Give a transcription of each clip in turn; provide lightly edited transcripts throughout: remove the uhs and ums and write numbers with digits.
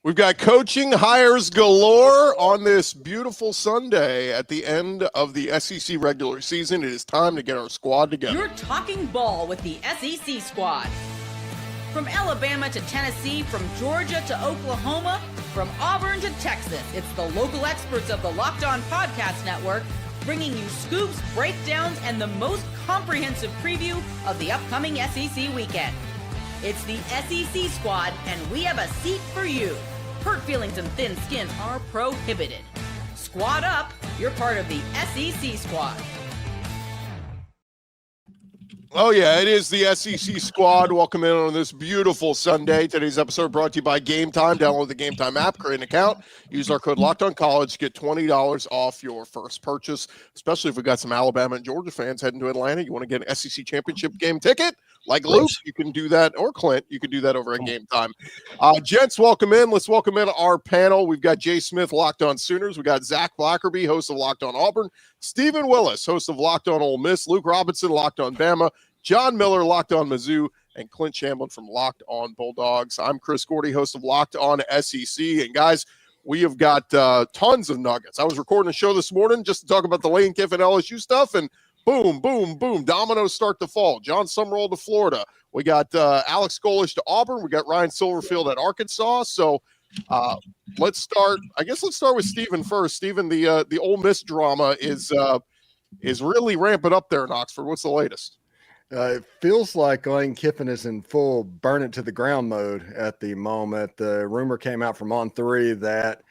We've got coaching hires galore on this beautiful Sunday at the end of the SEC regular season. It is time to get our squad together. You're talking ball with the SEC squad. From Alabama to Tennessee, from Georgia to Oklahoma, from Auburn to Texas, it's the local experts of the Locked On Podcast Network bringing you scoops, breakdowns, and the most comprehensive preview of the upcoming SEC weekend. It's the SEC squad, and we have a seat for you. Hurt feelings and thin skin are prohibited. Squad up, you're part of the SEC squad. Oh, yeah, it is the SEC squad. Welcome in on this beautiful Sunday. Today's episode brought to you by Gametime. Download the Gametime app, create an account, use our code LOCKEDONCollege, get $20 off your first purchase, especially if we've got some Alabama and Georgia fans heading to Atlanta. You want to get an SEC championship game ticket? Like Luke, you can do that, or Clint, you can do that over at Gametime. Gents, welcome in. Let's welcome in our panel. We've got Jay Smith, Locked On Sooners. We got Zach Blackerby, host of Locked On Auburn. Stephen Willis, host of Locked On Ole Miss. Luke Robinson, Locked On Bama. John Miller, Locked On Mizzou. And Clint Shamblin from Locked On Bulldogs. I'm Chris Gordy, host of Locked On SEC. And guys, we have got tons of nuggets. I was recording a show this morning just to talk about the Lane Kiffin LSU stuff, and boom, boom, boom. Dominoes start to fall. Jon Sumrall to Florida. We got Alex Golesh to Auburn. We got Ryan Silverfield at Arkansas. So let's start. I guess let's start with Stephen first. Stephen, the Ole Miss drama is really ramping up there in Oxford. What's the latest? It feels like Lane Kiffin is in full burn it to the ground mode at the moment. The rumor came out from On3 that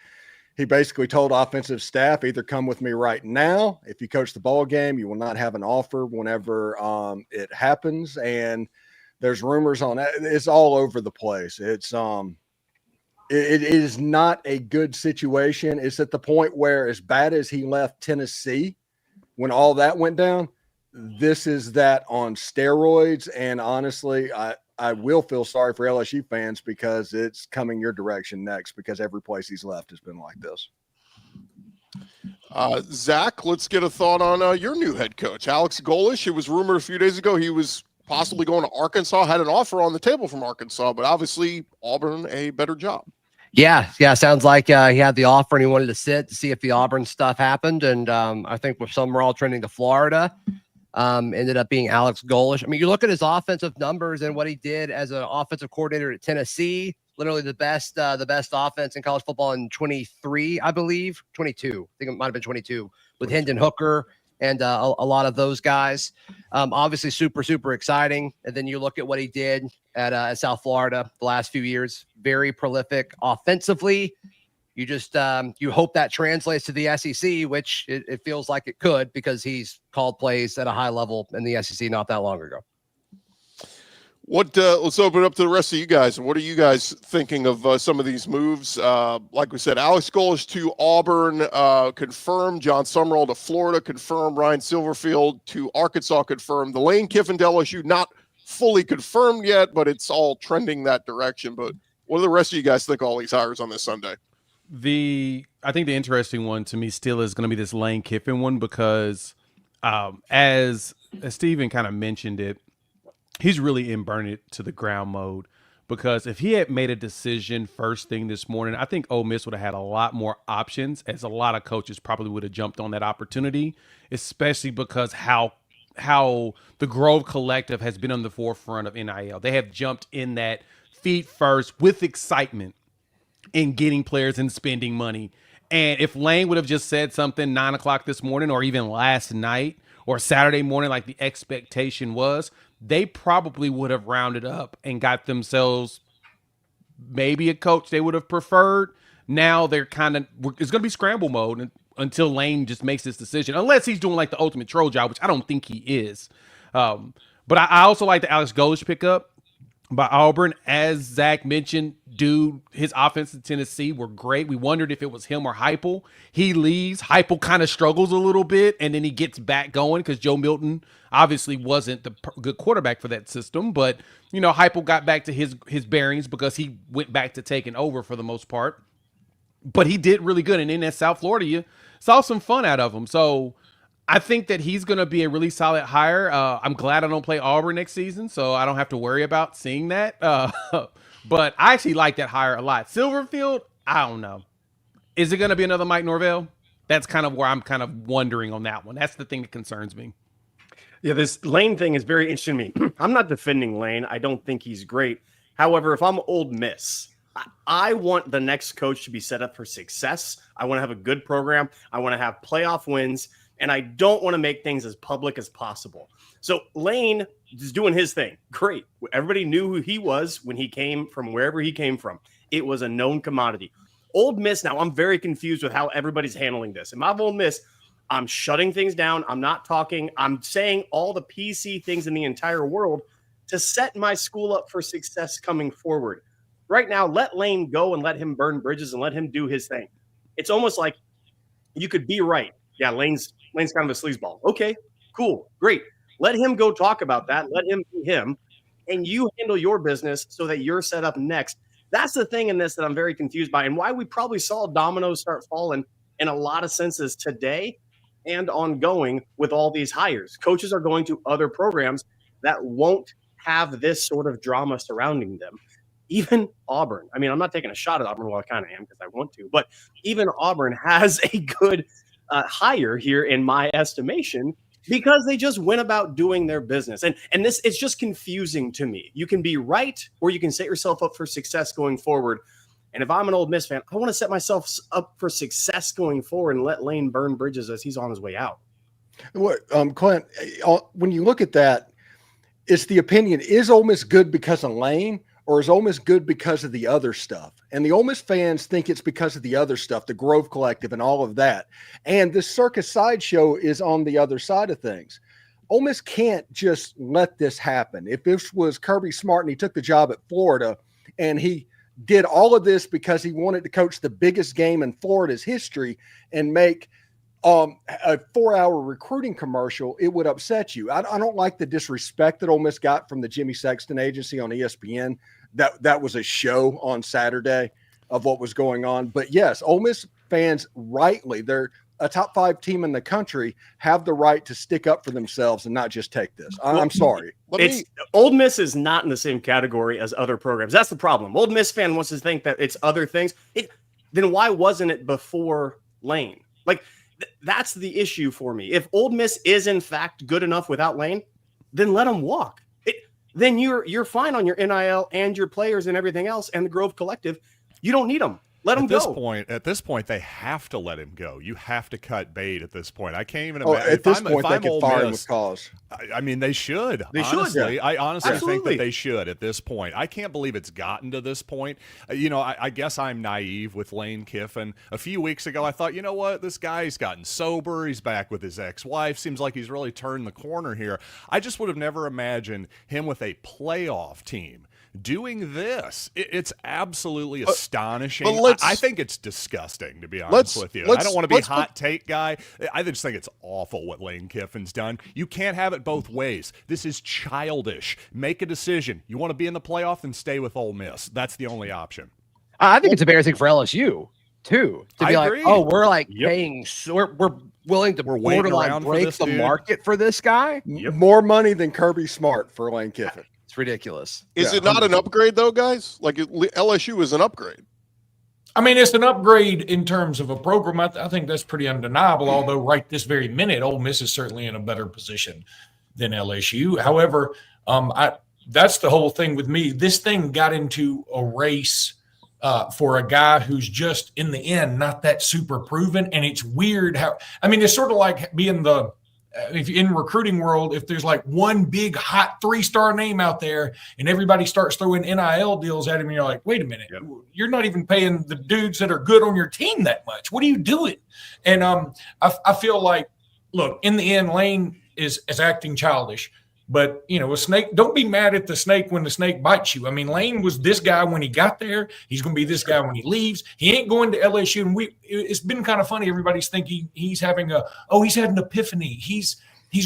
he basically told offensive staff, either come with me right now. If you coach the ball game, you will not have an offer whenever it happens. And there's rumors on that. It's all over the place. It's it is not a good situation. It's at the point where, as bad as he left Tennessee when all that went down, this is that on steroids. And honestly, I will feel sorry for LSU fans because it's coming your direction next, because every place he's left has been like this. Zach, let's get a thought on your new head coach, Alex Golesh. It was rumored a few days ago he was possibly going to Arkansas, had an offer on the table from Arkansas, but obviously Auburn a better job. Yeah. Sounds like he had the offer and he wanted to sit to see if the Auburn stuff happened. And I think with Sumrall trending to Florida, ended up being Alex Golesh. I mean, you look at his offensive numbers and what he did as an offensive coordinator at Tennessee, literally the best offense in college football in 23, I believe, 22. I think it might've been 22 with Hendon Hooker and a lot of those guys. Obviously super, super exciting. And then you look at what he did at South Florida the last few years, very prolific offensively. You just you hope that translates to the SEC, which it feels like it could, because he's called plays at a high level in the SEC not that long ago. Let's open it up to the rest of you guys. What are you guys thinking of some of these moves? Like we said, Alex Golesh to Auburn, confirmed. Jon Sumrall to Florida, confirmed. Ryan Silverfield to Arkansas, confirmed. The Lane Kiffin to LSU, not fully confirmed yet, but it's all trending that direction. But what do the rest of you guys think of all these hires on this Sunday? I think the interesting one to me still is going to be this Lane Kiffin one, because as Steven kind of mentioned it, he's really in burn it to the ground mode, because if he had made a decision first thing this morning, I think Ole Miss would have had a lot more options, as a lot of coaches probably would have jumped on that opportunity, especially because how the Grove Collective has been on the forefront of NIL. They have jumped in that feet first with excitement in getting players and spending money. And if Lane would have just said something 9 o'clock this morning, or even last night or Saturday morning, like the expectation was, they probably would have rounded up and got themselves maybe a coach they would have preferred. Now they're it's going to be scramble mode until Lane just makes this decision, unless he's doing like the ultimate troll job, which I don't think he is. But I also like the Alex Golesh pickup by Auburn. As Zach mentioned, his offense in Tennessee were great. We wondered if it was him or Heupel. He leaves. Heupel kind of struggles a little bit, and then he gets back going because Joe Milton obviously wasn't the good quarterback for that system. But, Heupel got back to his bearings because he went back to taking over for the most part. But he did really good. And then at South Florida, you saw some fun out of him. So I think that he's going to be a really solid hire. I'm glad I don't play Auburn next season, so I don't have to worry about seeing that. But I actually like that hire a lot. Silverfield, I don't know. Is it going to be another Mike Norvell? That's kind of where I'm kind of wondering on that one. That's the thing that concerns me. Yeah, this Lane thing is very interesting to me. I'm not defending Lane. I don't think he's great. However, if I'm Ole Miss, I want the next coach to be set up for success. I want to have a good program. I want to have playoff wins, and I don't want to make things as public as possible. So Lane is doing his thing. Great. Everybody knew who he was when he came from wherever he came from. It was a known commodity. Ole Miss, now I'm very confused with how everybody's handling this. If I'm Ole Miss, I'm shutting things down. I'm not talking. I'm saying all the PC things in the entire world to set my school up for success coming forward. Right now, let Lane go and let him burn bridges and let him do his thing. It's almost like you could be right. Yeah, Lane's kind of a sleazeball. Okay, cool, great. Let him go talk about that. Let him be him. And you handle your business so that you're set up next. That's the thing in this that I'm very confused by and why we probably saw dominoes start falling in a lot of senses today and ongoing with all these hires. Coaches are going to other programs that won't have this sort of drama surrounding them. Even Auburn. I mean, I'm not taking a shot at Auburn. Well, I kind of am because I want to. But even Auburn has a good hire here in my estimation because they just went about doing their business. And this, it's just confusing to me. You can be right or you can set yourself up for success going forward. And if I'm an Ole Miss fan, I want to set myself up for success going forward and let Lane burn bridges as he's on his way out. What, Clint, when you look at that, it's the opinion, is Ole Miss good because of Lane or is Ole Miss good because of the other stuff? And the Ole Miss fans think it's because of the other stuff, the Grove Collective and all of that. And this circus sideshow is on the other side of things. Ole Miss can't just let this happen. If this was Kirby Smart and he took the job at Florida and he did all of this because he wanted to coach the biggest game in Florida's history and make a 4-hour recruiting commercial, it would upset you. I don't like the disrespect that Ole Miss got from the Jimmy Sexton agency on ESPN. That was a show on Saturday of what was going on. But yes, Ole Miss fans rightly, they're a top 5 team in the country, have the right to stick up for themselves and not just take this. I'm sorry. Ole Miss is not in the same category as other programs. That's the problem. Ole Miss fan wants to think that it's other things. Then why wasn't it before Lane? Like, that's the issue for me. If Ole Miss is in fact good enough without Lane, then let them walk. Then you're fine on your NIL and your players and everything else and the Grove Collective. You don't need them. Let him go. At this point, they have to let him go. You have to cut bait at this point. I can't even imagine. At this point, they can fire him with cause. I mean, they should. They honestly. should. I honestly Absolutely. think that they should at this point. I can't believe it's gotten to this point. I guess I'm naive with Lane Kiffin. A few weeks ago, I thought, you know what? This guy's gotten sober. He's back with his ex-wife. Seems like he's really turned the corner here. I just would have never imagined him with a playoff team doing this. It's absolutely astonishing. I think it's disgusting, to be honest with you. I don't want to be a hot take guy. I just think it's awful what Lane Kiffin's done. You can't have it both ways. This is childish. Make a decision. You want to be in the playoff, then stay with Ole Miss. That's the only option. I think it's embarrassing for LSU too to be agree. like, oh, we're like paying, we're willing to borderline break the market for this guy. More money than Kirby Smart for Lane Kiffin. It's ridiculous. Is it not an upgrade though, guys? Like LSU is an upgrade. I mean, it's an upgrade in terms of a program. I think that's pretty undeniable, although right this very minute, Ole Miss is certainly in a better position than LSU. However, that's the whole thing with me. This thing got into a race for a guy who's just, in the end, not that super proven. And it's weird how – I mean, it's sort of like being the – if in recruiting world, if there's like one big hot 3-star name out there and everybody starts throwing NIL deals at him, and you're like, wait a minute, you're not even paying the dudes that are good on your team that much. What are you doing? And I feel like, look, in the end, Lane is acting childish. But, a snake, don't be mad at the snake when the snake bites you. I mean, Lane was this guy when he got there. He's going to be this guy when he leaves. He ain't going to LSU. And it's been kind of funny. Everybody's thinking he's having he's had an epiphany. He's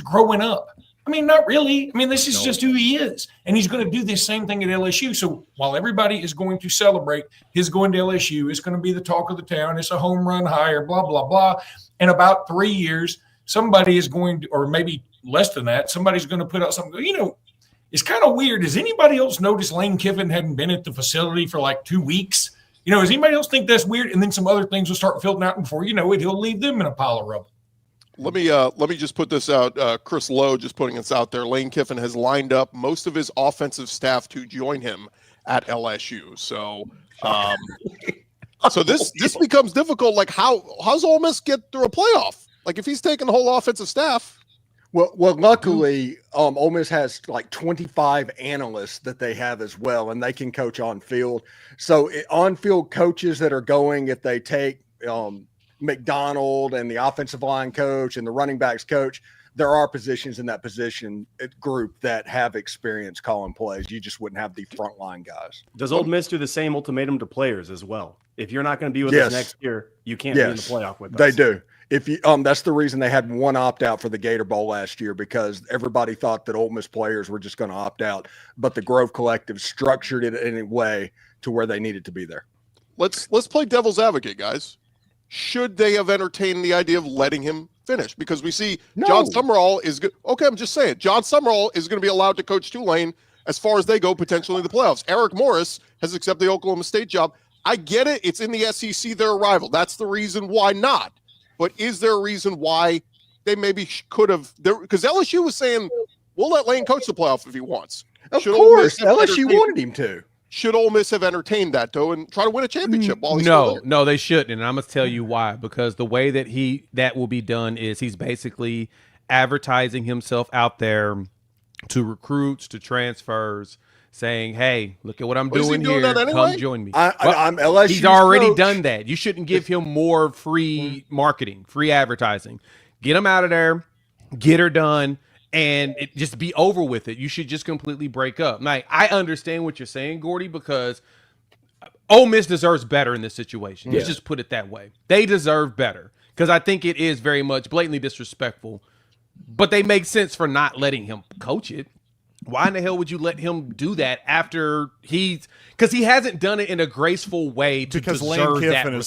growing up. I mean, not really. I mean, this is just who he is. And he's going to do the same thing at LSU. So while everybody is going to celebrate his going to LSU, it's going to be the talk of the town. It's a home run hire, blah, blah, blah. In about 3 years, somebody is going to, or maybe less than that, somebody's going to put out something. It's kind of weird. Does anybody else notice Lane Kiffin hadn't been at the facility for like 2 weeks? Does anybody else think that's weird? And then some other things will start filtering out, and before you know it, he'll leave them in a pile of rubble. Let me just put this out. Chris Lowe just putting this out there. Lane Kiffin has lined up most of his offensive staff to join him at LSU. So, so this becomes difficult. Like, how's Ole Miss get through a playoff? Like, if he's taking the whole offensive staff. Well, luckily, Ole Miss has like 25 analysts that they have as well, and they can coach on field. So on-field coaches that are going, if they take McDonald and the offensive line coach and the running backs coach, there are positions in that position group that have experience calling plays. You just wouldn't have the frontline guys. Does Ole Miss do the same ultimatum to players as well? If you're not going to be with us next year, you can't be in the playoff with us. They do. If you that's the reason they had one opt out for the Gator Bowl last year, because everybody thought that Ole Miss players were just going to opt out, but the Grove Collective structured it in a way to where they needed to be there. Let's play devil's advocate, guys. Should they have entertained the idea of letting him finish? Because we see Jon Sumrall is good. Okay, I'm just saying, Jon Sumrall is going to be allowed to coach Tulane as far as they go potentially in the playoffs. Eric Morris has accepted the Oklahoma State job. I get it. It's in the SEC, their rival. That's the reason why not. But is there a reason why they maybe could have? Because LSU was saying, we'll let Lane coach the playoff if he wants. Of course, LSU wanted him to. Should Ole Miss have entertained that, though, and try to win a championship while he's still there? No, they shouldn't. And I'm going to tell you why. Because the way that that will be done is he's basically advertising himself out there to recruits, to transfers, saying, hey, look at what I'm doing here. Anyway? Come join me. I'm LSU. He's already done that. You shouldn't give him more free marketing, free advertising. Get him out of there, get her done, and just be over with it. You should just completely break up. Like, I understand what you're saying, Gordy, because Ole Miss deserves better in this situation. Let's just put it that way. They deserve better, because I think it is very much blatantly disrespectful, but they make sense for not letting him coach it. Why in the hell would you let him do that after because he hasn't done it in a graceful way to because deserve Lane Kiffin that is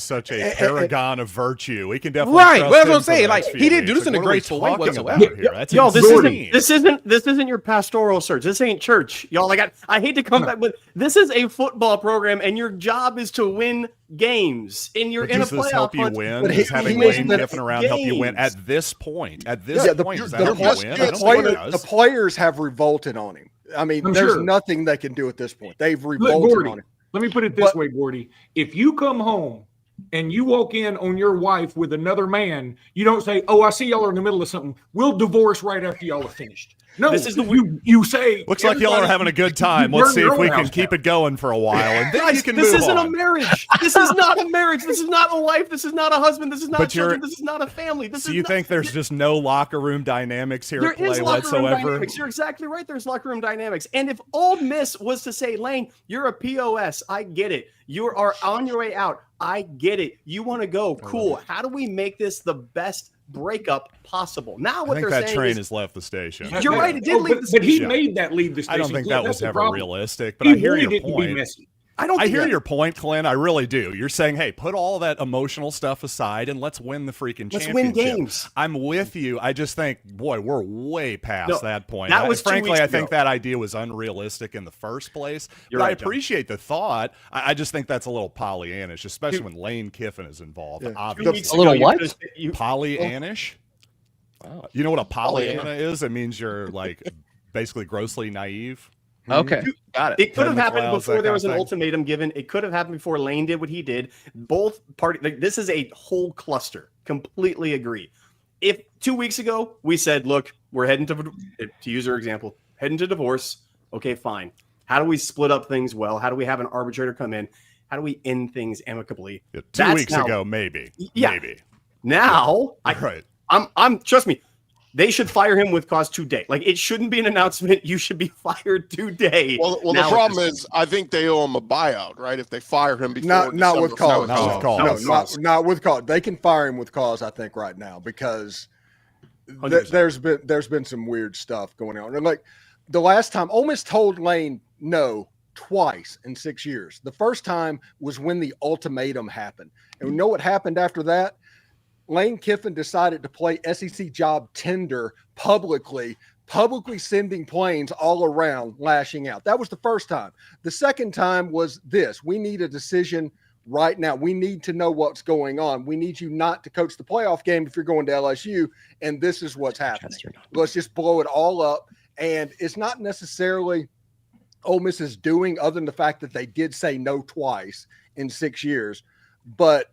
such a paragon of virtue. We can definitely right. trust Well, that's what him I'm saying. for Like, the next he few didn't do this weeks. in a Like, what are we graceful way talking whatsoever. about here? That's Y'all, insane. this isn't your pastoral church. This ain't church, y'all. Like, I hate to come back, but this is a football program, and your job is to win games. And you're in a playoff. Does this help you hunt. win? But Does having he Lane was Kiffin around help you win at this point? At this point, does that help you win? I don't think it The does. players have revolted on him. I mean, there's nothing they can do at this point. They've revolted Gordy, on him. let me put it this way, Gordy. If you come home and you walk in on your wife with another man, you don't say, "Oh, I see y'all are in the middle of something. We'll divorce right after y'all are finished." No, This is the you say. Looks like y'all are having a good time. Let's see if we can keep it going for a while, and then you can move on. This isn't a marriage. This is not a marriage. This is not a wife. This is not a husband. This is not But children. This is not a family. So you think there's just no locker room dynamics here There at play is locker room whatsoever? dynamics. You're exactly right. There's locker room dynamics. And if Ole Miss was to say, Lane, you're a POS, I get it. You are on your way out. I get it. You want to go. Cool. How do we make this the best breakup possible? Now what I think they're that saying train is, has left the station. you're right. It did leave the But he station. made that leave the I station. don't think Clint, that was that's the ever problem. realistic, but He I hear wanted your it to be point. messy. I hear your point, Clint. I really do. You're saying, hey, put all that emotional stuff aside and let's win the freaking Let's championship. win games. I'm with you. I just think, boy, we're way past that point. That was 2 frankly, weeks I think ago. that idea was unrealistic in the first place. You're but right, I John. appreciate the thought. I just think that's a little Pollyannish, especially when Lane Kiffin is involved. Yeah. 2 Obviously, weeks A little ago, what? Pollyannish. You know what a Pollyanna is? It means you're like basically grossly naive. Okay, got it. It could have Ted happened McLeod's, before that there kind was of an thing. ultimatum given. It could have happened before Lane did what he did. Both parties. Like, this is a whole cluster. Completely agree. If 2 weeks ago we said, "Look, we're heading to use your example, heading to divorce." Okay, fine. How do we split up things well? How do we have an arbitrator come in? How do we end things amicably? Yeah, 2 That's weeks now- ago, maybe. Yeah. Maybe. Now, Right. I'm trust me. They should fire him with cause today. Like, it shouldn't be an announcement. You should be fired today. Well, Now the at problem this is, I think they owe him a buyout, right? If they fire him before Not with December cause. Not with cause. No, not with cause. They can fire him with cause, I think, right now, because 100%. there's been some weird stuff going on. And like the last time, Ole Miss told Lane no twice in 6 years. The first time was when the ultimatum happened. And we know what happened after that? Lane Kiffin decided to play SEC job tender publicly publicly sending planes all around, lashing out. That was the first time. The second time was this. We need a decision right now. We need to know what's going on. We need you not to coach the playoff game if you're going to LSU, and this is what's happening. Let's just blow it all up. And it's not necessarily Ole Miss is doing, other than the fact that they did say no twice in 6 years, but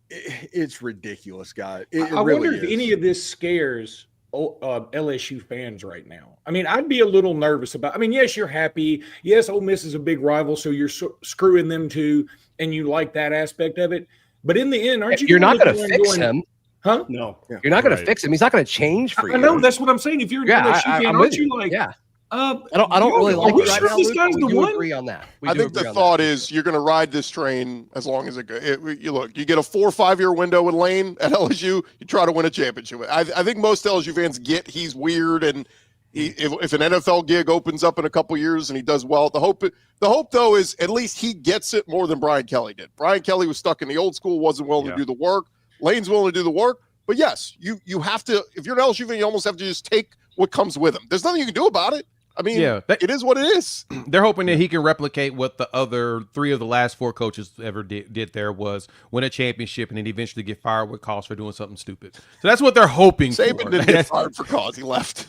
it's ridiculous, guys. I wonder if any of this scares LSU fans right now. I mean, I'd be a little nervous about. I mean, yes, you're happy. Yes, Ole Miss is a big rival, so you're screwing them too, and you like that aspect of it. But in the end, aren't you? You're not going to fix him, huh? No, you're not going to fix him. He's not going to change for you. I know that's what I'm saying. If you're an LSU fan, aren't you like? Yeah. I don't really like it right now, Luke, but we do agree on that. I think the thought is you're going to ride this train as long as it goes. You get a 4 or 5 year window with Lane at LSU, you try to win a championship. I think most LSU fans get he's weird, and if an NFL gig opens up in a couple years and he does well, the hope though is at least he gets it more than Brian Kelly did. Brian Kelly was stuck in the old school, wasn't willing to do the work. Lane's willing to do the work, but yes, you have to. If you're an LSU fan, you almost have to just take what comes with him. There's nothing you can do about it. I mean, it is what it is. They're hoping that he can replicate what the other 3 of the last 4 coaches ever did there was win a championship and then eventually get fired with cause for doing something stupid. So that's what they're hoping for. Saban didn't get fired for cause. He left.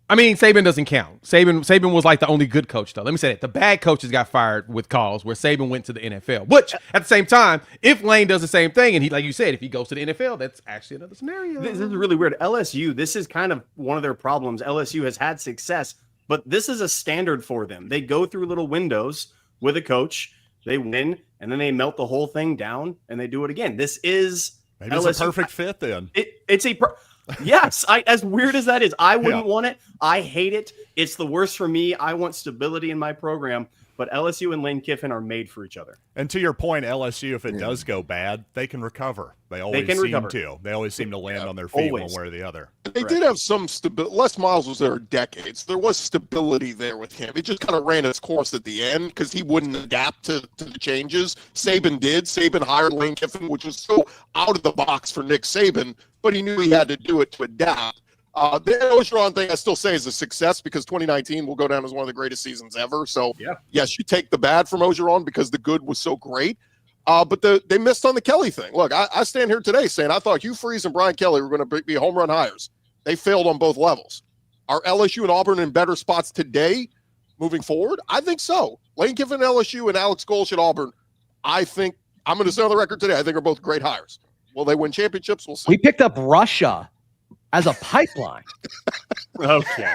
I mean, Saban doesn't count. Saban was like the only good coach, though. Let me say that. The bad coaches got fired with cause where Saban went to the NFL. Which, at the same time, if Lane does the same thing, and he, like you said, if he goes to the NFL, that's actually another scenario. This is really weird. LSU, this is kind of one of their problems. LSU has had success, but this is a standard for them. They go through little windows with a coach, they win, and then they melt the whole thing down, and they do it again. This is maybe LSU. It's a perfect fit then. Yes, as weird as that is, I wouldn't want it. I hate it. It's the worst for me. I want stability in my program, but LSU and Lane Kiffin are made for each other. And to your point, LSU, if it does go bad, they can recover. They always seem to. They always seem to land on their feet one way or the other. They did have some stability. Les Miles was there decades. There was stability there with him. It just kind of ran its course at the end because he wouldn't adapt to the changes. Saban did. Saban hired Lane Kiffin, which was so out of the box for Nick Saban, but he knew he had to do it to adapt. The Ogeron thing I still say is a success because 2019 will go down as one of the greatest seasons ever. So, yes, you take the bad from Ogeron because the good was so great. But they missed on the Kelly thing. Look, I stand here today saying I thought Hugh Freeze and Brian Kelly were going to be home run hires. They failed on both levels. Are LSU and Auburn in better spots today moving forward? I think so. Lane Kiffin at LSU and Alex Golesh at Auburn, I think, I'm going to say on the record today, I think are both great hires. Will they win championships? We'll see. We picked up Russia as a pipeline. Okay.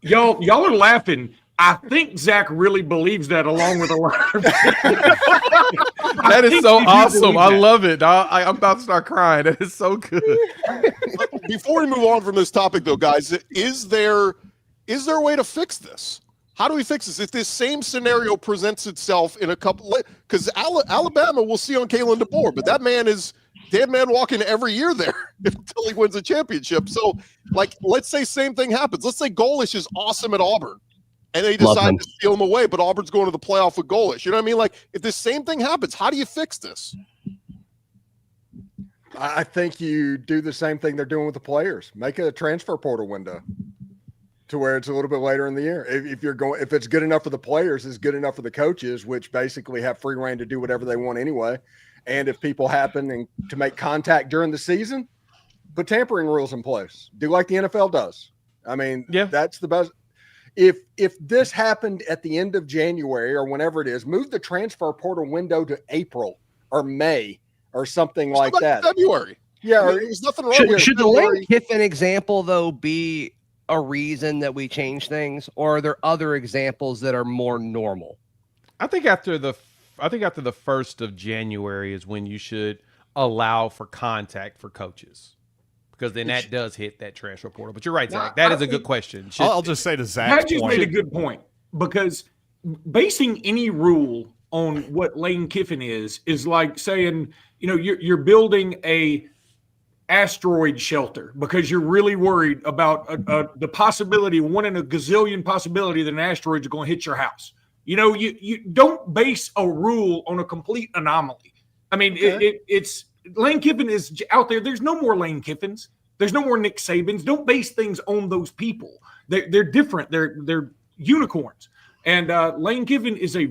Y'all are laughing. I think Zach really believes that, along with a lot of That is so awesome. I love it. I'm about to start crying. That is so good. Before we move on from this topic, though, guys, is there a way to fix this? How do we fix this? If this same scenario presents itself in a couple, because Alabama will see on Kalen DeBoer, but that man is dead man walking every year there until he wins a championship. So, let's say same thing happens. Let's say Golesh is awesome at Auburn, and they decide to steal him away, but Auburn's going to the playoff with Golesh. You know what I mean? If this same thing happens, how do you fix this? I think you do the same thing they're doing with the players. Make a transfer portal window to where it's a little bit later in the year. If it's good enough for the players, it's good enough for the coaches, which basically have free reign to do whatever they want anyway. And if people happen to make contact during the season, put tampering rules in place. Do like the NFL does. I mean, that's the best. If this happened at the end of January or whenever it is, move the transfer portal window to April or May or something like that. February. Yeah, I mean, there's nothing wrong with Should the Lane Kiffin example, though, be a reason that we change things, or are there other examples that are more normal? I think after the 1st of January is when you should allow for contact for coaches, because then that does hit that transfer portal. But you're right, Zach. That is a good question. I'll just say to Zach's Pat just point. made a good point, because basing any rule on what Lane Kiffin is like saying, you're building a asteroid shelter because you're really worried about the possibility, one in a gazillion possibility that an asteroid is going to hit your house. You don't base a rule on a complete anomaly. I mean, it's Lane Kiffin is out there. There's no more Lane Kiffins. There's no more Nick Sabans. Don't base things on those people. They're different. They're unicorns. And Lane Kiffin is a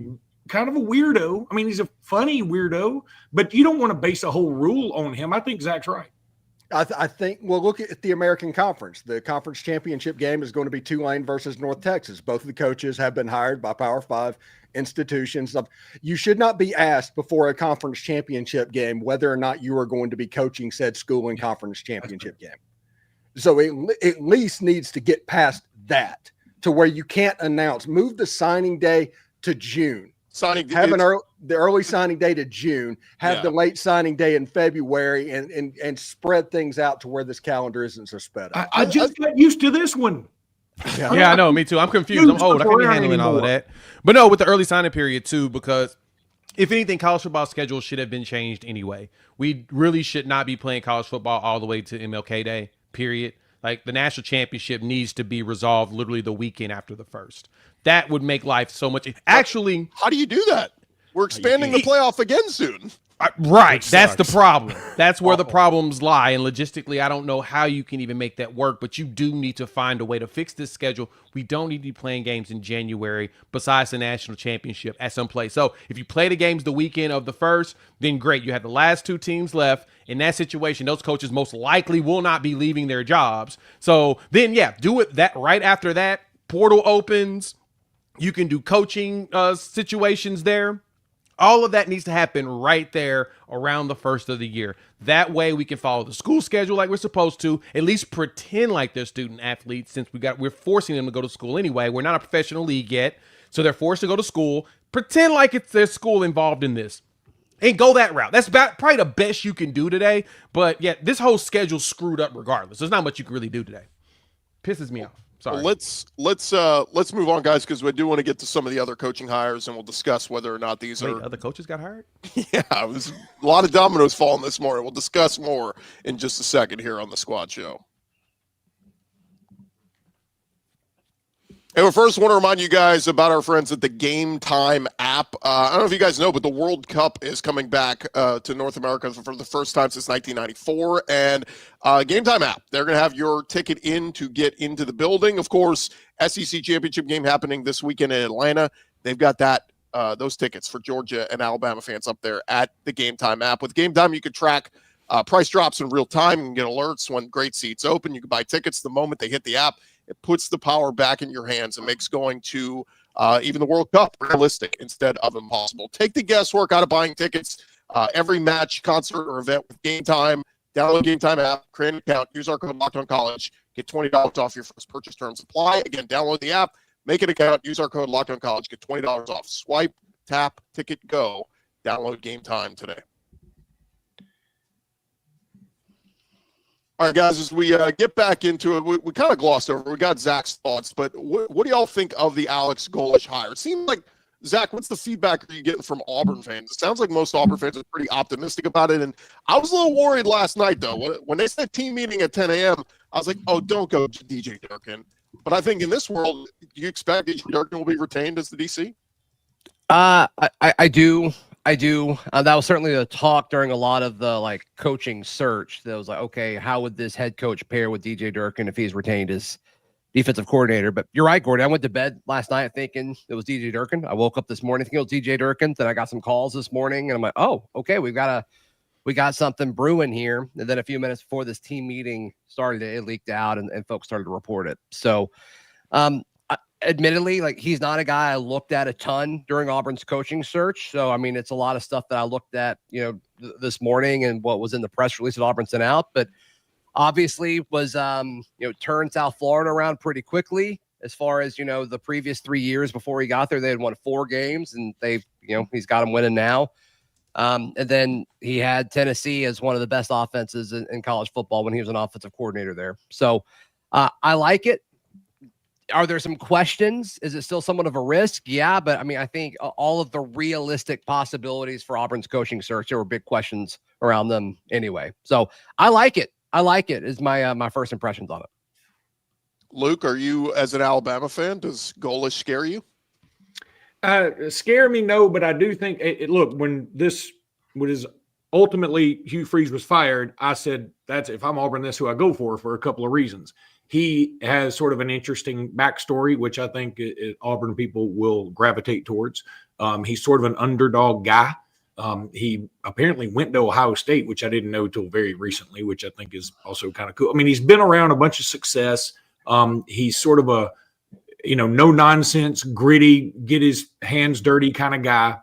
kind of a weirdo. I mean, he's a funny weirdo, but you don't want to base a whole rule on him. I think Zach's right. I think, well, look at the American Conference. The conference championship game is going to be Tulane versus North Texas. Both of the coaches have been hired by Power 5 institutions. You should not be asked before a conference championship game whether or not you are going to be coaching said school in conference championship game. So it at least needs to get past that to where you can't announce, move the signing day to June. Have the early signing day to June, have the late signing day in February, and spread things out to where this calendar isn't so sped up. I just got used to this one. Yeah, I know. Me too. I'm confused. I'm old. I can't be handling all of that. But no, with the early signing period too, because if anything, college football schedule should have been changed anyway. We really should not be playing college football all the way to MLK Day, period. Like the national championship needs to be resolved literally the weekend after the first. That would make life so much. Actually, how do you do that? We're expanding the playoff again soon. Right. That's the problem. That's where the problems lie. And logistically, I don't know how you can even make that work, but you do need to find a way to fix this schedule. We don't need to be playing games in January besides the national championship at some place. So if you play the games the weekend of the first, then great. You have the last two teams left. In that situation, those coaches most likely will not be leaving their jobs. So then, do it that right after that. Portal opens. You can do coaching situations there. All of that needs to happen right there around the first of the year. That way we can follow the school schedule like we're supposed to, at least pretend like they're student athletes since we're forcing them to go to school anyway. We're not a professional league yet, so they're forced to go to school. Pretend like it's their school involved in this and go that route. That's probably the best you can do today. But this whole schedule's screwed up regardless. There's not much you can really do today. Pisses me off. Sorry. Well, let's move on, guys, because we do want to get to some of the other coaching hires, and we'll discuss whether or not these are other coaches got hired. Yeah, it was a lot of dominoes falling this morning. We'll discuss more in just a second here on the Squad Show. And we first want to remind you guys about our friends at the Gametime app. I don't know if you guys know, but the World Cup is coming back to North America for the first time since 1994. And Gametime app, they're going to have your ticket in to get into the building. Of course, SEC championship game happening this weekend in Atlanta. They've got those tickets for Georgia and Alabama fans up there at the Gametime app. With Gametime, you can track price drops in real time. You can get alerts when great seats open. You can buy tickets the moment they hit the app. It puts the power back in your hands and makes going to even the World Cup realistic instead of impossible. Take the guesswork out of buying tickets. Every match, concert, or event with Gametime. Download Gametime app, create an account, use our code LOCKEDONCollege, get $20 off your first purchase. Terms apply. Again, download the app, make an account, use our code LOCKEDONCollege, get $20 off. Swipe, tap, ticket, go. Download Gametime today. All right, guys, as we get back into it, we kind of glossed over. We got Zach's thoughts, but what do y'all think of the Alex Golesh hire? It seems like, Zach, what's the feedback are you getting from Auburn fans? It sounds like most Auburn fans are pretty optimistic about it, and I was a little worried last night, though. When they said team meeting at 10 a.m., I was like, oh, don't go to DJ Durkin. But I think in this world, do you expect DJ Durkin will be retained as the DC? I do. That was certainly the talk during a lot of the coaching search. That was like, okay, how would this head coach pair with DJ Durkin if he's retained as defensive coordinator? But you're right, Gordon. I went to bed last night thinking it was DJ Durkin. I woke up this morning thinking it was DJ Durkin. Then I got some calls this morning, and I'm like, oh, okay, we got something brewing here. And then a few minutes before this team meeting started, it leaked out, and folks started to report it. So, admittedly, he's not a guy I looked at a ton during Auburn's coaching search. So, I mean, it's a lot of stuff that I looked at, this morning and what was in the press release that Auburn sent out. But obviously was, turned South Florida around pretty quickly as far as, the previous 3 years before he got there. They had won 4 games and he's got them winning now. And then he had Tennessee as one of the best offenses in college football when he was an offensive coordinator there. So I like it. Are there some questions? Is it still somewhat of a risk? Yeah, but I mean, I think all of the realistic possibilities for Auburn's coaching search, there were big questions around them anyway. So I like it. Is my first impressions on it. Luke, are you, as an Alabama fan, does Golesh scare you? Scare me, no, but I do think look, when this was ultimately Hugh Freeze was fired, I said, that's if I'm Auburn, that's who I go for a couple of reasons. He has sort of an interesting backstory, which I think Auburn people will gravitate towards. He's sort of an underdog guy. He apparently went to Ohio State, which I didn't know till very recently, which I think is also kind of cool. I mean, he's been around a bunch of success. He's sort of a, no nonsense, gritty, get his hands dirty kind of guy.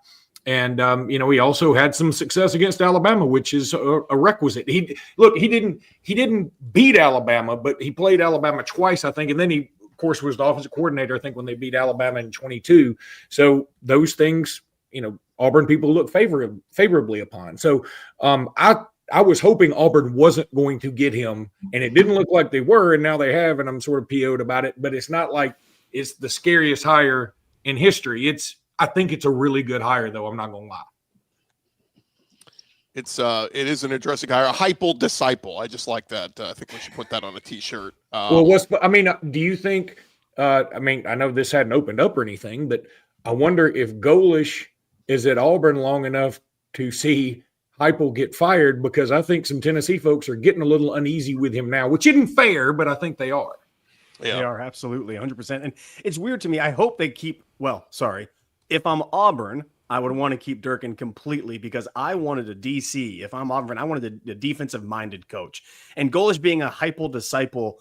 And, he also had some success against Alabama, which is a requisite. He didn't beat Alabama, but he played Alabama twice, I think. And then he, of course, was the offensive coordinator, I think, when they beat Alabama in 22. So those things, Auburn people look favorably upon. So I was hoping Auburn wasn't going to get him, and it didn't look like they were, and now they have, and I'm sort of PO'd about it. But it's not like it's the scariest hire in history. I think it's a really good hire, though. I'm not going to lie. It is an interesting hire. A hypal disciple. I just like that. I think we should put that on a T-shirt. Do you think? I know this hadn't opened up or anything, but I wonder if Golesh is at Auburn long enough to see Heupel get fired, because I think some Tennessee folks are getting a little uneasy with him now, which isn't fair, but I think they are. Yeah. They are absolutely 100%. And it's weird to me. I hope they keep. If I'm Auburn, I would want to keep Durkin completely, because I wanted a DC. If I'm Auburn, I wanted a defensive-minded coach. And Golesh being a Heupel disciple,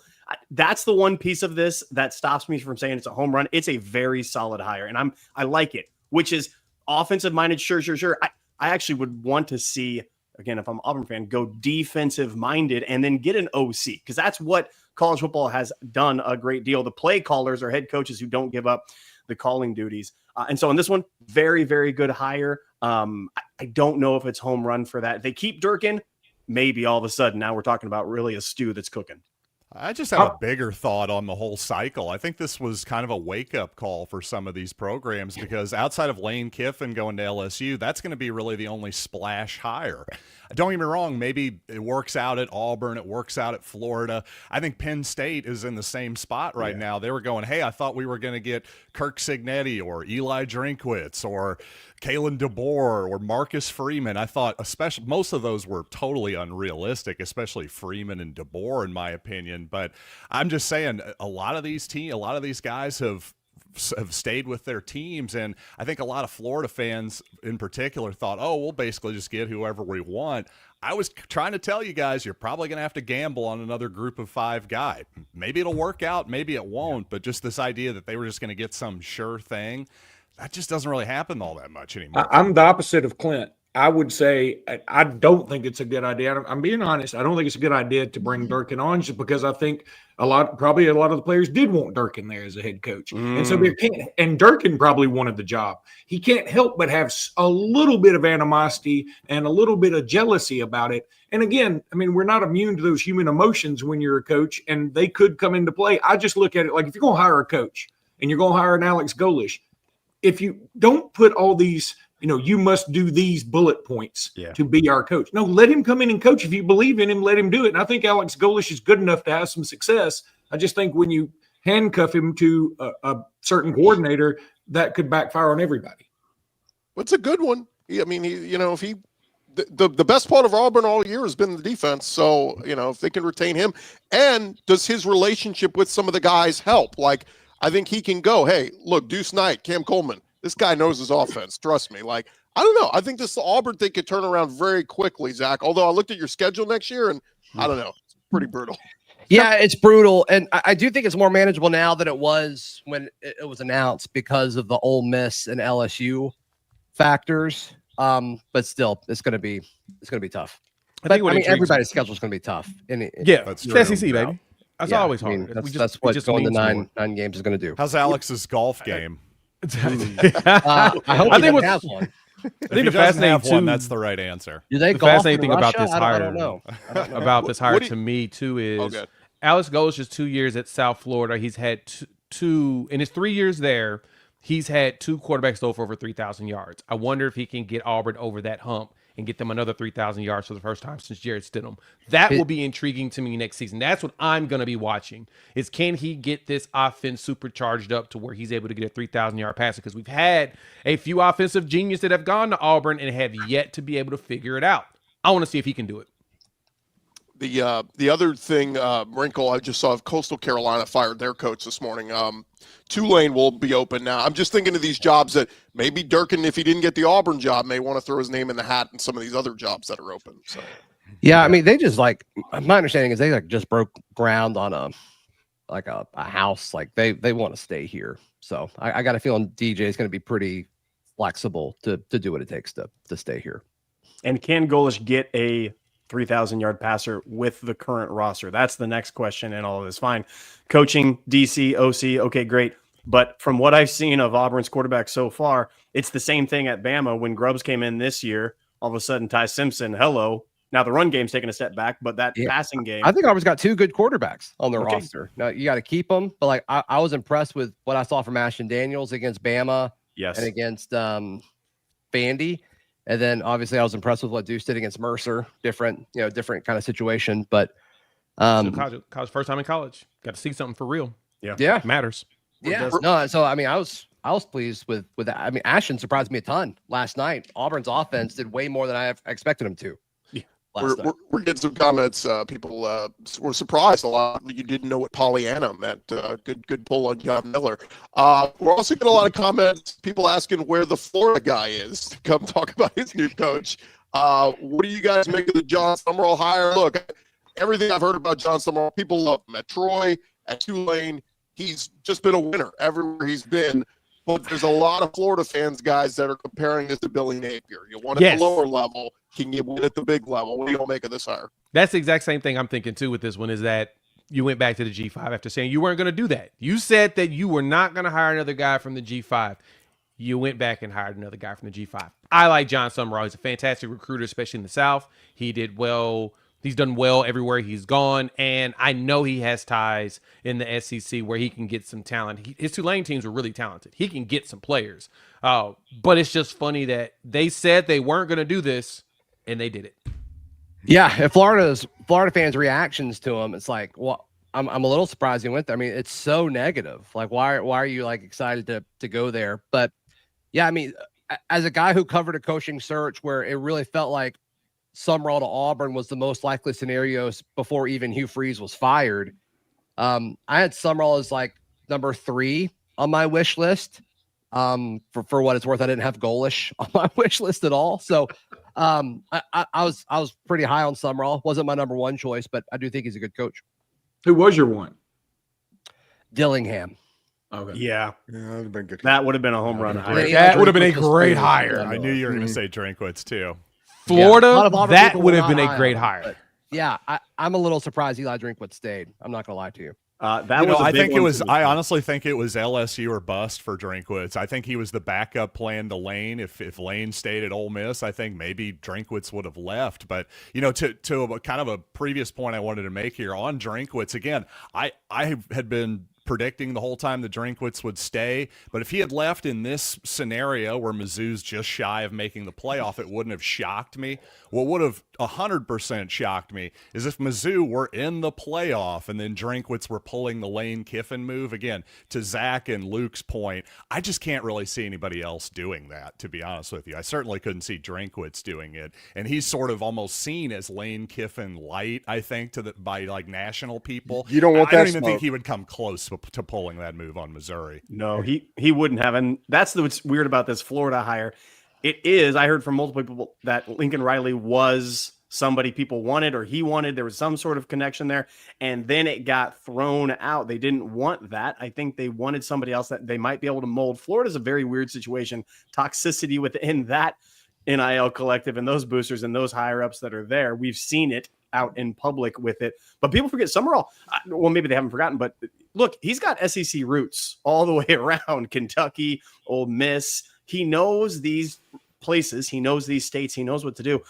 that's the one piece of this that stops me from saying it's a home run. It's a very solid hire, and I like it, which is offensive-minded, sure. I actually would want to see, again, if I'm an Auburn fan, go defensive-minded and then get an OC, because that's what college football has done a great deal. The play callers are head coaches who don't give up the calling duties. And so on this one, very, very good hire. I don't know if it's home run for that. If they keep Durkin, maybe all of a sudden now we're talking about really a stew that's cooking. I just have a bigger thought on the whole cycle. I think this was kind of a wake-up call for some of these programs, because outside of Lane Kiffin going to LSU, that's going to be really the only splash hire. Don't get me wrong, maybe it works out at Auburn, it works out at Florida. I think Penn State is in the same spot right now. They were going, hey, I thought we were going to get Kirk Cignetti or Eli Drinkwitz or Kalen DeBoer or Marcus Freeman. I thought especially most of those were totally unrealistic, especially Freeman and DeBoer, in my opinion. But I'm just saying, a lot of these guys have stayed with their teams, and I think a lot of Florida fans in particular thought, oh, we'll basically just get whoever we want. I was trying to tell you guys, you're probably going to have to gamble on another group of 5 guy. Maybe it'll work out, maybe it won't, but just this idea that they were just going to get some sure thing, that just doesn't really happen all that much anymore. I'm the opposite of Clint. I would say I don't think it's a good idea. I'm being honest. I don't think it's a good idea to bring Durkin on, just because I think probably a lot of the players did want Durkin there as a head coach. And so and Durkin probably wanted the job. He can't help but have a little bit of animosity and a little bit of jealousy about it. And again, I mean, we're not immune to those human emotions when you're a coach, and they could come into play. I just look at it like, if you're going to hire a coach and you're going to hire an Alex Golesh, if you don't put all these, you must do these bullet points to be our coach. No, let him come in and coach. If you believe in him, let him do it. And I think Alex Golesh is good enough to have some success. I just think when you handcuff him to a certain coordinator, that could backfire on everybody. It's a good one. The best part of Auburn all year has been the defense. So, if they can retain him, and does his relationship with some of the guys help? Like, I think he can go, hey, look, Deuce Knight, Cam Coleman, this guy knows his offense. Trust me. Like, I don't know. I think this Auburn thing could turn around very quickly, Zach. Although I looked at your schedule next year, and I don't know. It's pretty brutal. Yeah, it's brutal. And I do think it's more manageable now than it was when it was announced, because of the Ole Miss and LSU factors. But still, it's going to be tough. Everybody's schedule is going to be tough. That's true. SEC, baby. That's always hard. That's what going to nine games is going to do. How's Alex's golf game? I hope he has one. I think the fascinating one, that's the right answer. Do they the golf fascinating thing about this hire, I don't know. About this hire to me too is Alex Golesh's 2 years at South Florida. He's had two in his 3 years there. He's had 2 quarterbacks throw for over 3,000 yards. I wonder if he can get Auburn over that hump and get them another 3,000 yards for the first time since Jared Stidham. That will be intriguing to me next season. That's what I'm going to be watching, is can he get this offense supercharged up to where he's able to get a 3,000-yard passer? Because we've had a few offensive geniuses that have gone to Auburn and have yet to be able to figure it out. I want to see if he can do it. The other thing, wrinkle I just saw, Coastal Carolina fired their coach this morning. Tulane will be open now. I'm just thinking of these jobs that maybe Durkin, if he didn't get the Auburn job, may want to throw his name in the hat in some of these other jobs that are open. So, yeah, I mean, they just my understanding is they just broke ground on a house. Like they want to stay here. So I got a feeling DJ is going to be pretty flexible to do what it takes to stay here. And can Golesh get a 3,000-yard passer with the current roster? That's the next question in all of this. Fine. Coaching, DC, OC, okay, great. But from what I've seen of Auburn's quarterback so far, it's the same thing at Bama. When Grubbs came in this year, all of a sudden Ty Simpson, hello. Now the run game's taking a step back, but that passing game. I think Auburn's got 2 good quarterbacks on their roster. Now you got to keep them. But like I was impressed with what I saw from Ashton Daniels against Bama and against Vandy. And then obviously I was impressed with what Deuce did against Mercer. Different kind of situation. But college first time in college. Got to see something for real. Yeah. It matters. Yeah. No, so I mean I was pleased with that. I mean, Ashton surprised me a ton last night. Auburn's offense did way more than I expected them to. We're getting some comments. People were surprised a lot. You didn't know what Pollyanna meant. Good pull on John Miller. We're also getting a lot of comments. People asking where the Florida guy is to come talk about his new coach. What do you guys make of the Jon Sumrall hire? Look, everything I've heard about Jon Sumrall, people love him at Troy, at Tulane. He's just been a winner everywhere he's been. But there's a lot of Florida fans, guys, that are comparing this to Billy Napier. You want at the lower level, can you win at the big level? What do you make of this hire? That's the exact same thing I'm thinking, too, with this one, is that you went back to the G5 after saying you weren't going to do that. You said that you were not going to hire another guy from the G5. You went back and hired another guy from the G5. I like Jon Sumrall. He's a fantastic recruiter, especially in the South. He did well. He's done well everywhere he's gone, and I know he has ties in the SEC where he can get some talent. His Tulane teams were really talented. He can get some players. But it's just funny that they said they weren't going to do this, and they did it. Yeah, if Florida fans' reactions to him, it's like, well, I'm a little surprised he went there. I mean, it's so negative. Like, why are you like excited to go there? But yeah, I mean, as a guy who covered a coaching search where it really felt like Sumrall to Auburn was the most likely scenarios before even Hugh Freeze was fired. I had Sumrall as like number 3 on my wish list. For what it's worth, I didn't have Golesh on my wish list at all. So I was pretty high on Sumrall. Wasn't my number 1 choice, but I do think he's a good coach. Who was your one? Dillingham. Okay. Yeah. That would have been good. That would have been a home run hire. That would have been a great hire. I knew you were going to say Drinkwitz too. Florida, that would have been a great hire. Yeah, I'm a little surprised Eli Drinkwitz stayed. I'm not going to lie to you. I honestly think it was LSU or bust for Drinkwitz. I think he was the backup plan to Lane. If Lane stayed at Ole Miss, I think maybe Drinkwitz would have left. But to a kind of a previous point I wanted to make here on Drinkwitz again, I had been predicting the whole time that Drinkwitz would stay, but if he had left in this scenario where Mizzou's just shy of making the playoff, it wouldn't have shocked me. What would have 100% shocked me is if Mizzou were in the playoff and then Drinkwitz were pulling the Lane Kiffin move. Again, to Zach and Luke's point, I just can't really see anybody else doing that, to be honest with you. I certainly couldn't see Drinkwitz doing it, and he's sort of almost seen as Lane Kiffin light, I think, by like national people. You don't want that. I don't even think he would come close to pulling that move on Missouri. No, he wouldn't have. And that's what's weird about this Florida hire. It is, I heard from multiple people that Lincoln Riley was somebody people wanted or he wanted. There was some sort of connection there. And then it got thrown out. They didn't want that. I think they wanted somebody else that they might be able to mold. Florida's a very weird situation. Toxicity within that NIL collective and those boosters and those higher ups that are there. We've seen it out in public with it. But people forget Sumrall. Well, maybe they haven't forgotten, but look, he's got SEC roots all the way around. Kentucky, Ole Miss. He knows these places. He knows these states. He knows what to do.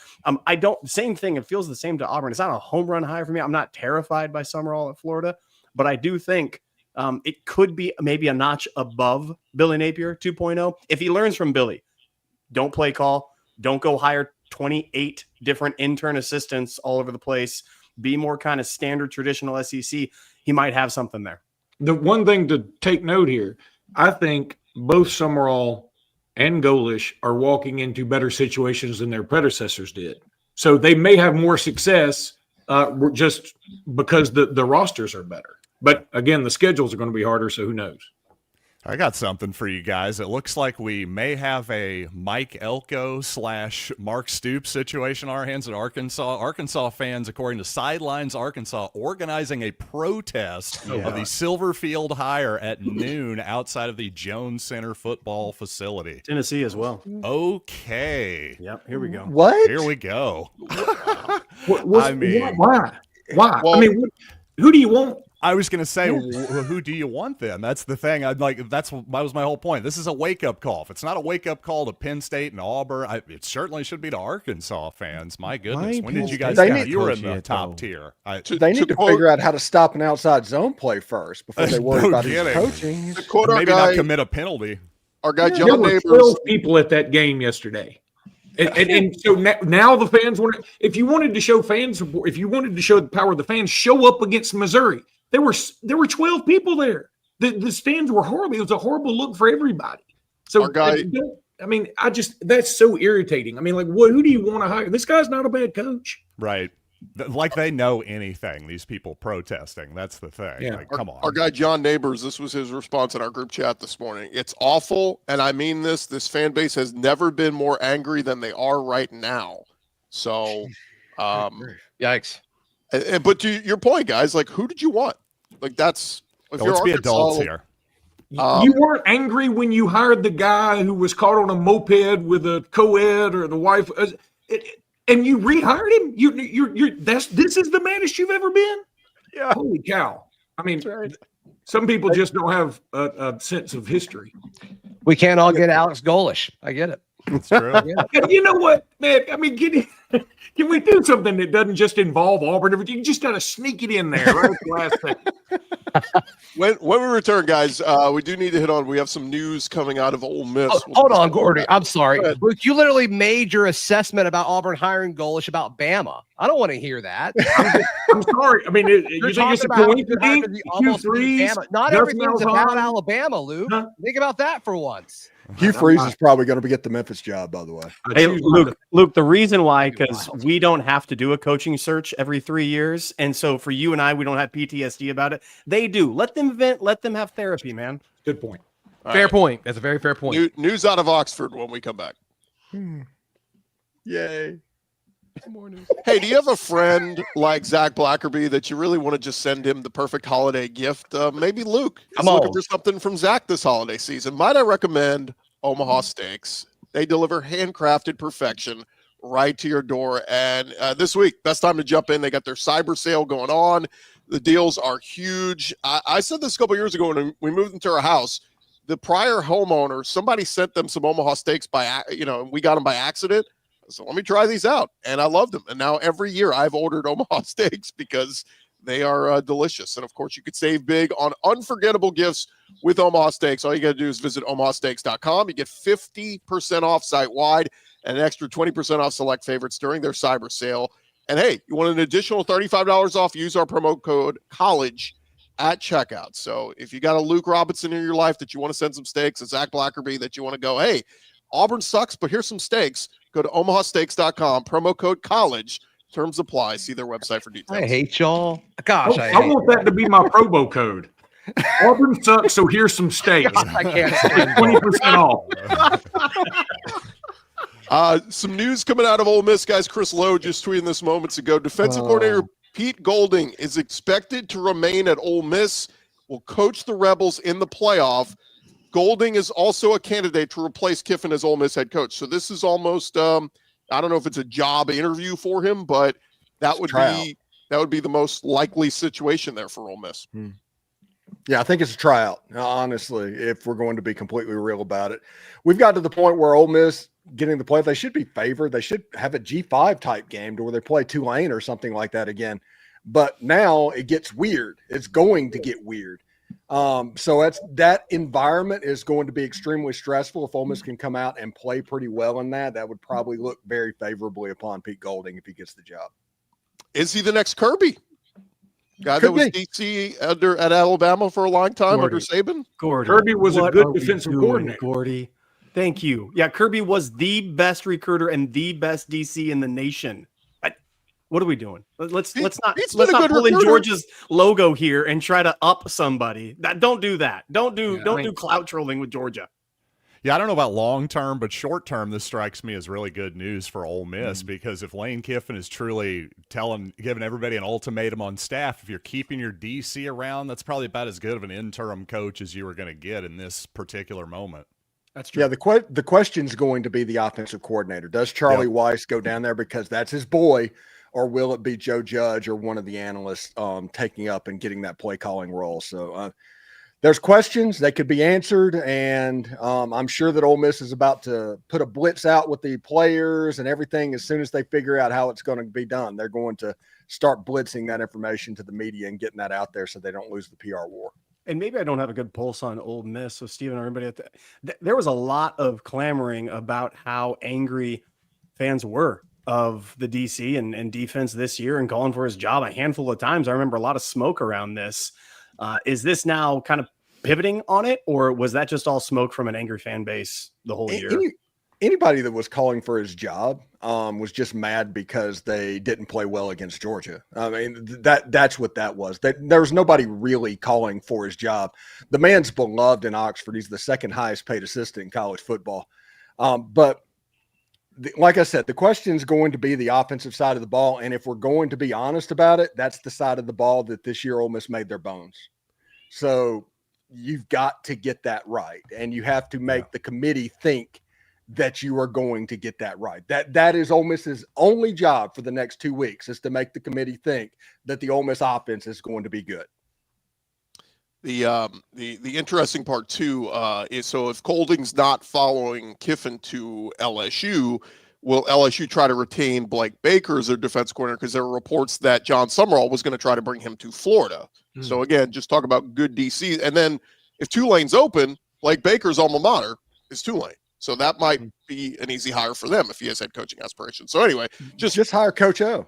Same thing. It feels the same to Auburn. It's not a home run hire for me. I'm not terrified by Sumrall at Florida, but I do think it could be maybe a notch above Billy Napier 2.0. If he learns from Billy, don't play call, don't go hire 28 different intern assistants all over the place, be more kind of standard traditional SEC. He might have something there. The one thing to take note here, I think both Sumrall and Golesh are walking into better situations than their predecessors did. So they may have more success just because the rosters are better. But again, the schedules are going to be harder, so who knows? I got something for you guys. It looks like we may have a Mike Elko / Mark Stoops situation on our hands at Arkansas. Arkansas fans, according to Sidelines Arkansas, organizing a protest of the Silverfield hire at noon outside of the Jones Center football facility. Tennessee as well. Okay. Yep, here we go. What? Here we go. Why? Well, I mean, who do you want? I was going to say, who do you want then? That's the thing. That was my whole point. This is a wake-up call. If it's not a wake-up call to Penn State and Auburn, it certainly should be to Arkansas fans. My goodness. When did you guys count? You were in the top tier. They need to figure out how to stop an outside zone play first before they worry about his coaching. Maybe not commit a penalty. Our guy There John were Neighbors. 12 people at that game yesterday. And so now the fans want. If you wanted to show fan support, if you wanted to show the power of the fans, show up against Missouri. There were 12 people there. The stands were horrible. It was a horrible look for everybody. So Our guy, that's so irritating. I mean, like, who do you want to hire? This guy's not a bad coach. Right. Like they know anything, these people protesting. That's the thing. Yeah. Like, come on. Our guy John Neighbors, this was his response in our group chat this morning. It's awful, and I mean this. This fan base has never been more angry than they are right now. So, Yikes. but to your point, guys, like, who did you want? Like, that's Let's be adults here. You weren't angry when you hired the guy who was caught on a moped with a co-ed or the wife, and you rehired him. This is the maddest you've ever been. Yeah. Holy cow! I mean, some people just don't have a sense of history. We can't all get Alex Golesh. I get it. That's true. And you know what, man? I mean, can we do something that doesn't just involve Auburn? You just got to sneak it in there right at the last second. When we return, guys, we do need to hit on. We have some news coming out of Ole Miss. Hold on, Gordy. I'm sorry. Luke, you literally made your assessment about Auburn hiring Golesh about Bama. I don't want to hear that. I'm sorry. I mean, you think it's a coincidence? Not everything's about Alabama, Luke. Huh? Think about that for once. Hugh Freeze is probably going to get the Memphis job, by the way. Hey, Luke, the reason why, because we don't have to do a coaching search every 3 years. And so for you and I, we don't have PTSD about it. They do. Let them vent. Let them have therapy, man. Good point. Fair point. That's a very fair point. News out of Oxford when we come back. Yay. Hey, do you have a friend like Zach Blackerby that you really want to just send him the perfect holiday gift? Maybe Luke is looking for something from Zach this holiday season. Might I recommend Omaha Steaks? They deliver handcrafted perfection right to your door. And this week, best time to jump in. They got their cyber sale going on. The deals are huge. I said this a couple years ago when we moved into our house. The prior homeowner, somebody sent them some Omaha Steaks we got them by accident. So let me try these out. And I love them. And now every year I've ordered Omaha Steaks because they are delicious. And of course, you could save big on unforgettable gifts with Omaha Steaks. All you got to do is visit omahasteaks.com. You get 50% off site-wide and an extra 20% off select favorites during their cyber sale. And hey, you want an additional $35 off, use our promo code COLLEGE at checkout. So if you got a Luke Robinson in your life that you want to send some steaks, a Zach Blackerby that you want to go, hey, Auburn sucks, but here's some steaks. Go to omahasteaks.com, promo code COLLEGE. Terms apply. See their website for details. I hate y'all. Gosh, I want that to be my promo code. Auburn sucks, so here's some steaks. I can't stand 20% off. Some news coming out of Ole Miss, guys. Chris Lowe just tweeted this moments ago. Defensive coordinator Pete Golding is expected to remain at Ole Miss, will coach the Rebels in the playoff. Golding is also a candidate to replace Kiffin as Ole Miss head coach. So this is almost, I don't know if it's a job interview for him, but that would be the most likely situation there for Ole Miss. Yeah, I think it's a tryout, honestly, if we're going to be completely real about it. We've got to the point where Ole Miss getting the play, they should be favored. They should have a G5 type game to where they play Tulane or something like that again. But now it gets weird. It's going to get weird. So that environment is going to be extremely stressful. If Ole Miss can come out and play pretty well in that would probably look very favorably upon Pete Golding if he gets the job. Is he the next Kirby? Guy that was DC at Alabama for a long time under Saban? Kirby was a good defensive coordinator. Gordy. Thank you. Yeah, Kirby was the best recruiter and the best DC in the nation. What are we doing? Let's not he's let's been a not good pull in recruiter. Georgia's logo here and try to up somebody. Don't do that. Don't do clout trolling with Georgia. Yeah, I don't know about long term, but short term, this strikes me as really good news for Ole Miss because if Lane Kiffin is truly giving everybody an ultimatum on staff, if you're keeping your DC around, that's probably about as good of an interim coach as you were going to get in this particular moment. That's true. Yeah, the question's going to be the offensive coordinator. Does Charlie Weiss go down there because that's his boy, or will it be Joe Judge or one of the analysts taking up and getting that play calling role? So there's questions that could be answered, and I'm sure that Ole Miss is about to put a blitz out with the players and everything. As soon as they figure out how it's going to be done, they're going to start blitzing that information to the media and getting that out there so they don't lose the PR war. And maybe I don't have a good pulse on Ole Miss. So Steven, everybody, there was a lot of clamoring about how angry fans were of the DC and defense this year and calling for his job a handful of times. I remember a lot of smoke around this. Is this now kind of pivoting on it, or was that just all smoke from an angry fan base the whole year? Anybody that was calling for his job was just mad because they didn't play well against Georgia. I mean, that's what that was. There was nobody really calling for his job. The man's beloved in Oxford. He's the second highest paid assistant in college football. Like I said, the question is going to be the offensive side of the ball. And if we're going to be honest about it, that's the side of the ball that this year Ole Miss made their bones. So you've got to get that right. And you have to make the committee think that you are going to get that right. That is Ole Miss's only job for the next 2 weeks, is to make the committee think that the Ole Miss offense is going to be good. The interesting part too is, so if Golding's not following Kiffin to LSU, will LSU try to retain Blake Baker as their defense coordinator? Because there were reports that Jon Sumrall was going to try to bring him to Florida. So again, just talk about good DC. And then if Tulane's open, Blake Baker's alma mater is Tulane. So that might be an easy hire for them if he has head coaching aspirations. So anyway, just hire Coach O.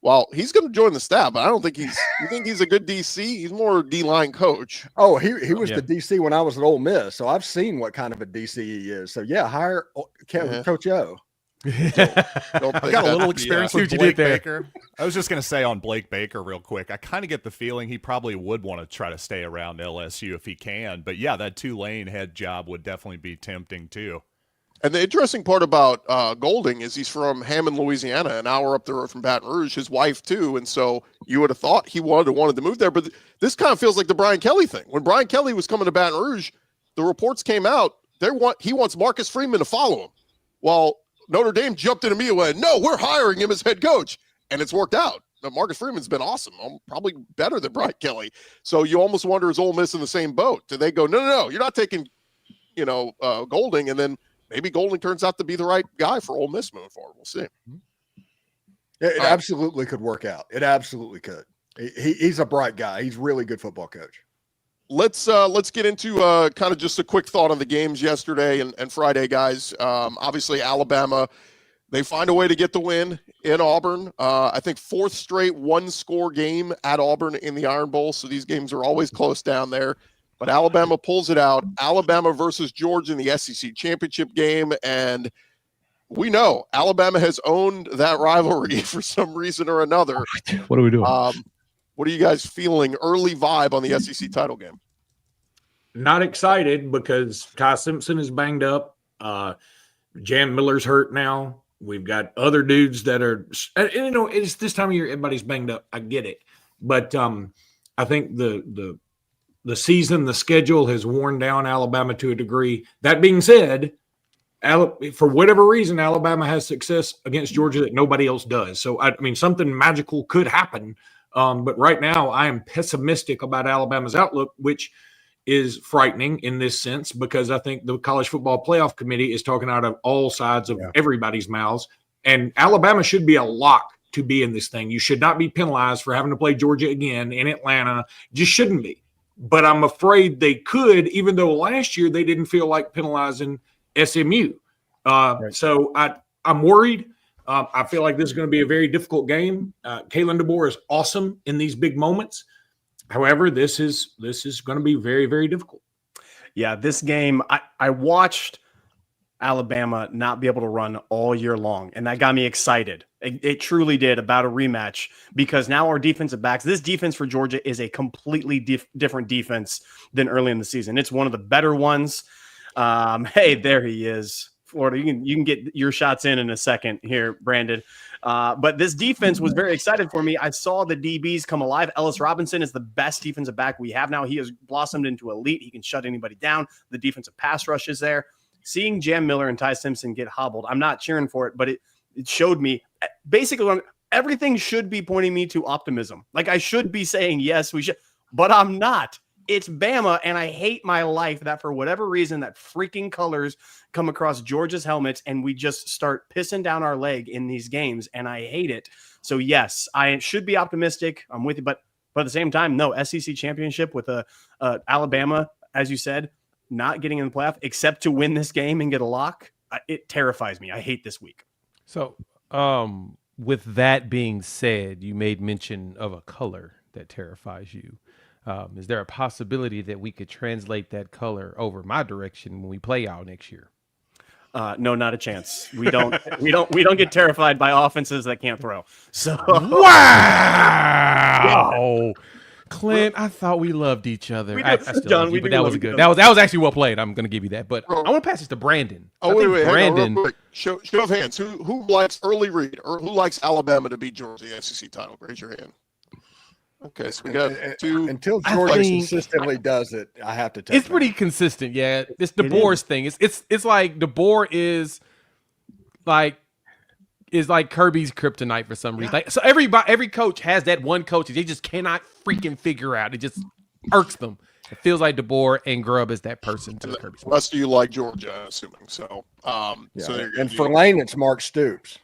Well, he's going to join the staff, but I don't think you think he's a good DC? He's more D-line coach. Oh, he was the DC when I was at Ole Miss, so I've seen what kind of a DC he is. So, yeah, hire Coach O. I've got a little experience with Blake Baker. I was just going to say on Blake Baker real quick, I kind of get the feeling he probably would want to try to stay around LSU if he can. But, yeah, that Tulane head job would definitely be tempting too. And the interesting part about Golding is he's from Hammond, Louisiana, an hour up the road from Baton Rouge, his wife too. And so you would have thought he wanted to move there. But this kind of feels like the Brian Kelly thing. When Brian Kelly was coming to Baton Rouge, the reports came out, he wants Marcus Freeman to follow him. Well, Notre Dame jumped in immediately and went, no, we're hiring him as head coach. And it's worked out. Now, Marcus Freeman's been awesome, probably better than Brian Kelly. So you almost wonder, is Ole Miss in the same boat? Do they go, no, you're not taking, Golding, and then maybe Golding turns out to be the right guy for Ole Miss moving forward. We'll see. It absolutely could work out. It absolutely could. He's a bright guy. He's a really good football coach. Let's get into kind of just a quick thought on the games yesterday and Friday, guys. Obviously, Alabama, they find a way to get the win in Auburn. I think fourth straight one-score game at Auburn in the Iron Bowl, so these games are always close down there. But Alabama pulls it out. Alabama versus Georgia in the SEC championship game. And we know Alabama has owned that rivalry for some reason or another. What are we doing? What are you guys feeling? Early vibe on the SEC title game? Not excited because Ty Simpson is banged up. Jan Miller's hurt now. We've got other dudes that are, it's this time of year, everybody's banged up. I get it. But I think the season, the schedule has worn down Alabama to a degree. That being said, for whatever reason, Alabama has success against Georgia that nobody else does. So, I mean, something magical could happen. But right now, I am pessimistic about Alabama's outlook, which is frightening in this sense because I think the College Football Playoff Committee is talking out of all sides of everybody's mouths. And Alabama should be a lock to be in this thing. You should not be penalized for having to play Georgia again in Atlanta. Just shouldn't be. But I'm afraid they could, even though last year they didn't feel like penalizing SMU. So I'm worried. I feel like this is going to be a very difficult game. Kalen DeBoer is awesome in these big moments. However, this is going to be very, very difficult. Yeah, this game, I watched Alabama not be able to run all year long. And that got me excited. It truly did, about a rematch, because now our defensive backs, this defense for Georgia is a completely different defense than early in the season. It's one of the better ones. Hey, there he is. Florida, you can get your shots in a second here, Brandon. But this defense was very excited for me. I saw the DBs come alive. Ellis Robinson is the best defensive back we have now. He has blossomed into elite. He can shut anybody down. The defensive pass rush is there. Seeing Jam Miller and Ty Simpson get hobbled, I'm not cheering for it, but it showed me basically everything should be pointing me to optimism. Like, I should be saying, yes, we should, but I'm not. It's Bama, and I hate my life that for whatever reason that freaking colors come across Georgia's helmets and we just start pissing down our leg in these games, and I hate it. So, yes, I should be optimistic. I'm with you, but at the same time, no, SEC championship with Alabama, as you said, not getting in the playoff except to win this game and get a lock. It terrifies me. I hate this week. So, with that being said, you made mention of a color that terrifies you. Is there a possibility that we could translate that color over my direction when we play out next year? No, not a chance. We don't get terrified by offenses that can't throw. So wow. Clint, I thought we loved each other. I still John, love you, but that was good. That was actually well played. I'm going to give you that. But I want to pass this to Brandon. Oh, wait, Brandon. Hang on, real quick. Show of hands. Who likes early read, or who likes Alabama to beat Georgia the SEC title? Raise your hand. Okay, so we got two. Until Georgia consistently does it, I have to take it's pretty consistent. Yeah, it's DeBoer's thing. It's like DeBoer is like Kirby's kryptonite for some reason. Like, so every coach has that one coach that they just cannot freaking figure out. It just irks them. It feels like DeBoer and Grubb is that person to Kirby. Unless you like Georgia, I'm assuming. So, and for Lane, it's Mark Stoops.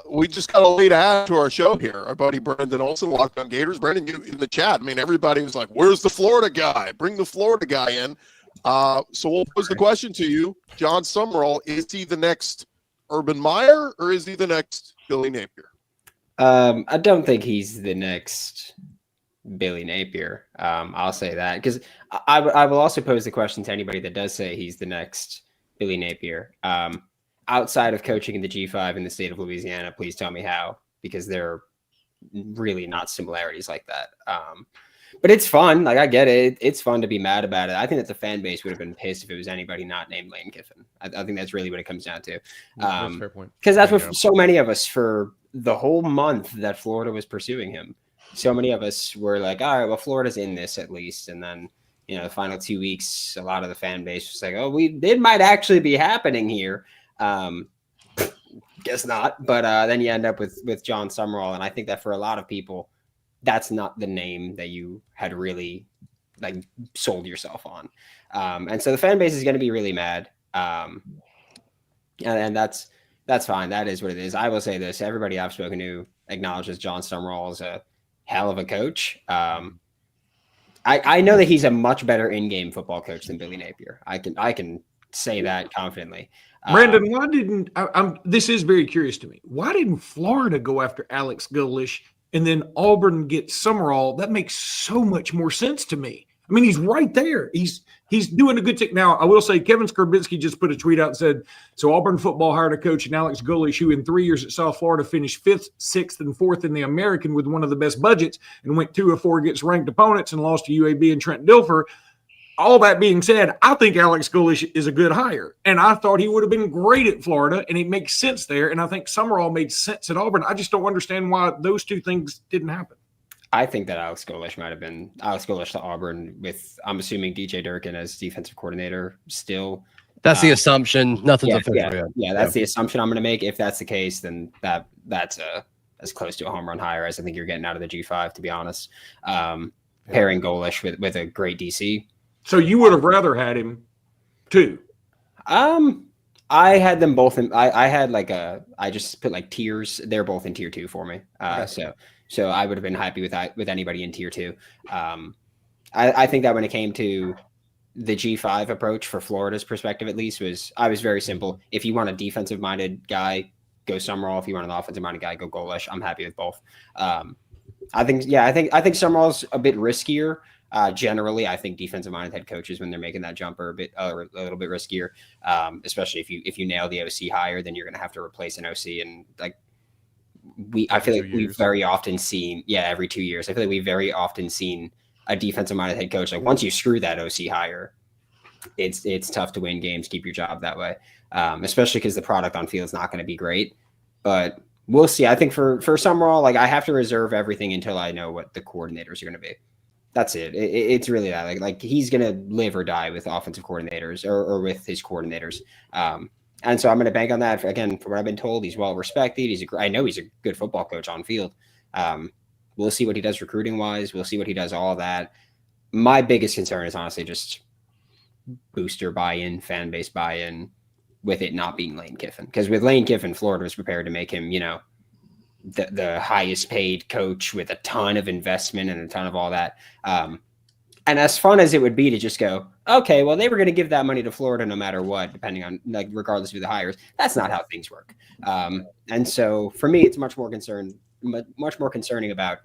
We just got a late add to our show here. Our buddy Brandon Olson, Locked on Gators. Brandon, you in the chat. I mean, everybody was like, "Where's the Florida guy? Bring the Florida guy in." So we'll pose the question to you, Jon Sumrall: is he the next Urban Meyer, or is he the next Billy Napier? I don't think he's the next Billy Napier. I'll say that because I will also pose the question to anybody that does say he's the next Billy Napier. Outside of coaching in the G5 in the state of Louisiana, please tell me how, because there are really not similarities like that. But it's fun. Like, I get it. It's fun to be mad about it. I think that the fan base would have been pissed if it was anybody not named Lane Kiffin. I think that's really what it comes down to. That's a fair point. Because that's what so many of us, for the whole month that Florida was pursuing him, so many of us were like, all right, well, Florida's in this at least. And then, the final 2 weeks, a lot of the fan base was like, oh, it might actually be happening here. Guess not. But then you end up with Jon Sumrall. And I think that for a lot of people, that's not the name that you had really sold yourself on. And so the fan base is going to be really mad. And that's fine. That is what it is. I will say this. Everybody I've spoken to acknowledges Jon Sumrall is a hell of a coach. I know that he's a much better in-game football coach than Billy Napier. I can say that confidently. Brandon, why didn't this is very curious to me. Why didn't Florida go after Alex Golesh and then Auburn get Sumrall? That makes so much more sense to me. I mean, he's right there. He's doing a good thing. Now, I will say Kevin Skarbinski just put a tweet out and said, so Auburn football hired a coach in Alex Golesh, who in 3 years at South Florida finished 5th, 6th, and 4th in the American with one of the best budgets and went 2 of 4 against ranked opponents and lost to UAB and Trent Dilfer. All that being said, I think Alex Golesh is a good hire, and I thought he would have been great at Florida, and it makes sense there, and I think Sumrall made sense at Auburn. I just don't understand why those two things didn't happen. I think that Alex Golesh might have been Alex Golesh to Auburn with, I'm assuming, DJ Durkin as defensive coordinator still. That's the assumption. Nothing's official yet. Yeah, that's the assumption I'm going to make. If that's the case, then that's as close to a home run hire as I think you're getting out of the G5, to be honest. Pairing Golesh with a great DC. So you would have rather had him too? I had them both in. I had I just put tiers. They're both in tier 2 for me. So I would have been happy with anybody in tier 2. I think that when it came to the G5 approach for Florida's perspective, at least, I was very simple. If you want a defensive minded guy, go Sumrall. If you want an offensive minded guy, go Golesh. I'm happy with both. I think Sumrall's a bit riskier. Generally, I think defensive-minded head coaches, when they're making that jump, are a little bit riskier. Especially if you nail the OC hire, then you're going to have to replace an OC, and I feel like we've very often seen, every 2 years. I feel like we've very often seen a defensive-minded head coach. Like once you screw that OC hire, it's tough to win games, keep your job that way. Especially because the product on field is not going to be great. But we'll see. I think for Sumrall, I have to reserve everything until I know what the coordinators are going to be. That's it. It's really that. Like he's going to live or die with offensive coordinators or with his coordinators. And so I'm going to bank on that. Again, from what I've been told, he's well respected. I know he's a good football coach on field. We'll see what he does recruiting wise. We'll see what he does, all that. My biggest concern is honestly just booster buy-in, fan base buy-in, with it not being Lane Kiffin. Because with Lane Kiffin, Florida was prepared to make him, the highest paid coach with a ton of investment and a ton of all that. And as fun as it would be to just go, okay, well, they were going to give that money to Florida no matter what, depending on, regardless of who the hires. That's not how things work. And so for me, it's much more concerning about,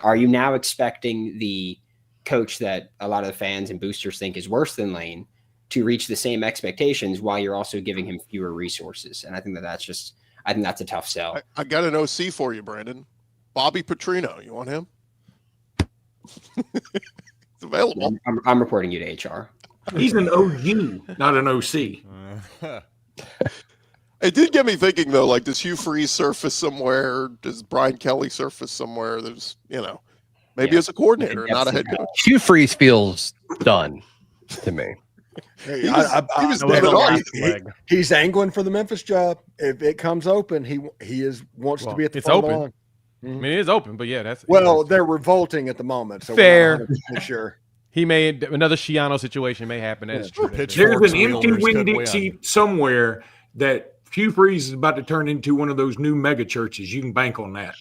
are you now expecting the coach that a lot of the fans and boosters think is worse than Lane to reach the same expectations while you're also giving him fewer resources? And I think that's a tough sell. I got an OC for you, Brandon. Bobby Petrino. You want him? It's available. I'm reporting you to HR. He's an OG, not an OC. It did get me thinking, though, does Hugh Freeze surface somewhere? Does Brian Kelly surface somewhere? There's, maybe as a coordinator, not a head coach. Hugh Freeze feels done to me. He's angling for the Memphis job. If it comes open, he wants to be at the front of the line. I mean, it is open, but they're revolting at the moment. So fair. Sure. He made another Schiano situation may happen. That's true. There's an empty Winn-Dixie seat somewhere that Hugh Freeze is about to turn into one of those new mega churches. You can bank on that.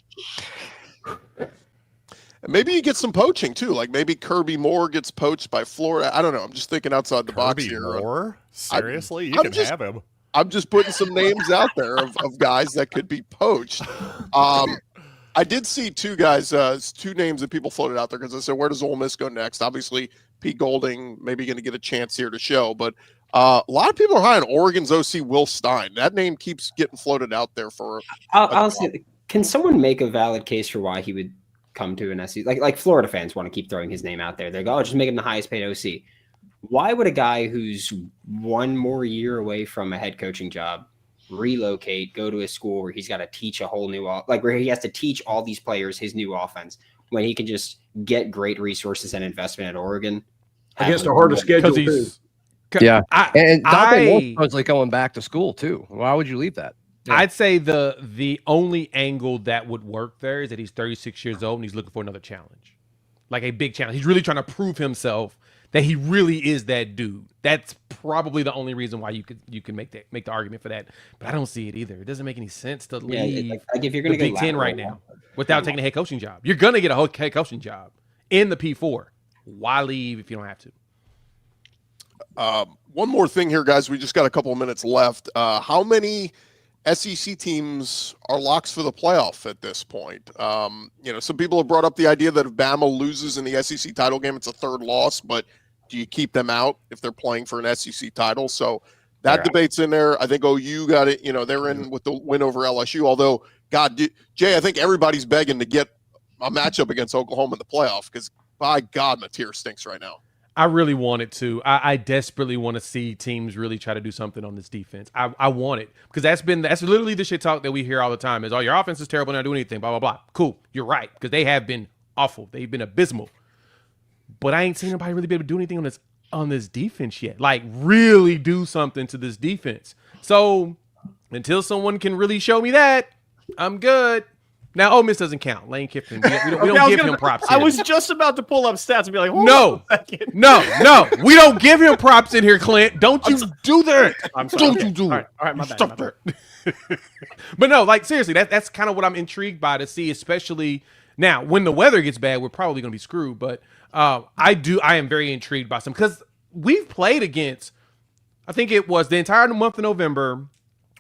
Maybe you get some poaching too. Maybe Kirby Moore gets poached by Florida. I don't know. I'm just thinking outside the box here. Moore? Seriously? You can have him. I'm just putting some names out there of guys that could be poached. I did see two names that people floated out there because I said, where does Ole Miss go next? Obviously, Pete Golding maybe going to get a chance here to show, but a lot of people are high on Oregon's OC Will Stein. That name keeps getting floated out there for. I'll say, can someone make a valid case for why he would come to an SEC? Like Florida fans want to keep throwing his name out there. They go, just make him the highest paid OC. Why would a guy who's one more year away from a head coaching job relocate, go to a school where he's got to teach a whole new, where he has to teach all these players his new offense when he can just get great resources and investment at Oregon? Against a harder schedule too. Yeah. And Dante was going back to school too. Why would you leave that? Yeah. I'd say the only angle that would work there is that he's 36 years old and he's looking for another challenge, like a big challenge. He's really trying to prove himself that he really is that dude. That's probably the only reason why you can make the argument for that. But I don't see it either. It doesn't make any sense to leave if you're going to the Big Ten right now without taking a head coaching job. You're going to get a head coaching job in the P4. Why leave if you don't have to? One more thing here, guys. We just got a couple of minutes left. How many SEC teams are locks for the playoff at this point? Some people have brought up the idea that if Bama loses in the SEC title game, it's a third loss, but do you keep them out if they're playing for an SEC title? So that debate's in there. I think OU got it. They're in with the win over LSU, although, Jay, I think everybody's begging to get a matchup against Oklahoma in the playoff because, by God, Mateer stinks right now. I really want it to. I desperately want to see teams really try to do something on this defense. I want it because that's literally the shit talk that we hear all the time is, oh, your offense is terrible, not doing anything, blah, blah, blah. Cool. You're right because they have been awful. They've been abysmal. But I ain't seen anybody really be able to do anything on this defense yet. Really do something to this defense. So until someone can really show me that, I'm good. Now, Ole Miss doesn't count. Lane Kiffin, we don't give him props. I was just about to pull up stats and be like, no, we don't give him props in here, Clint. Don't you do that. I'm sorry. Don't you do it. All right, my bad. But no, seriously, that's kind of what I'm intrigued by to see, especially now when the weather gets bad, we're probably going to be screwed. But I am very intrigued by some because we've played against, I think it was the entire month of November,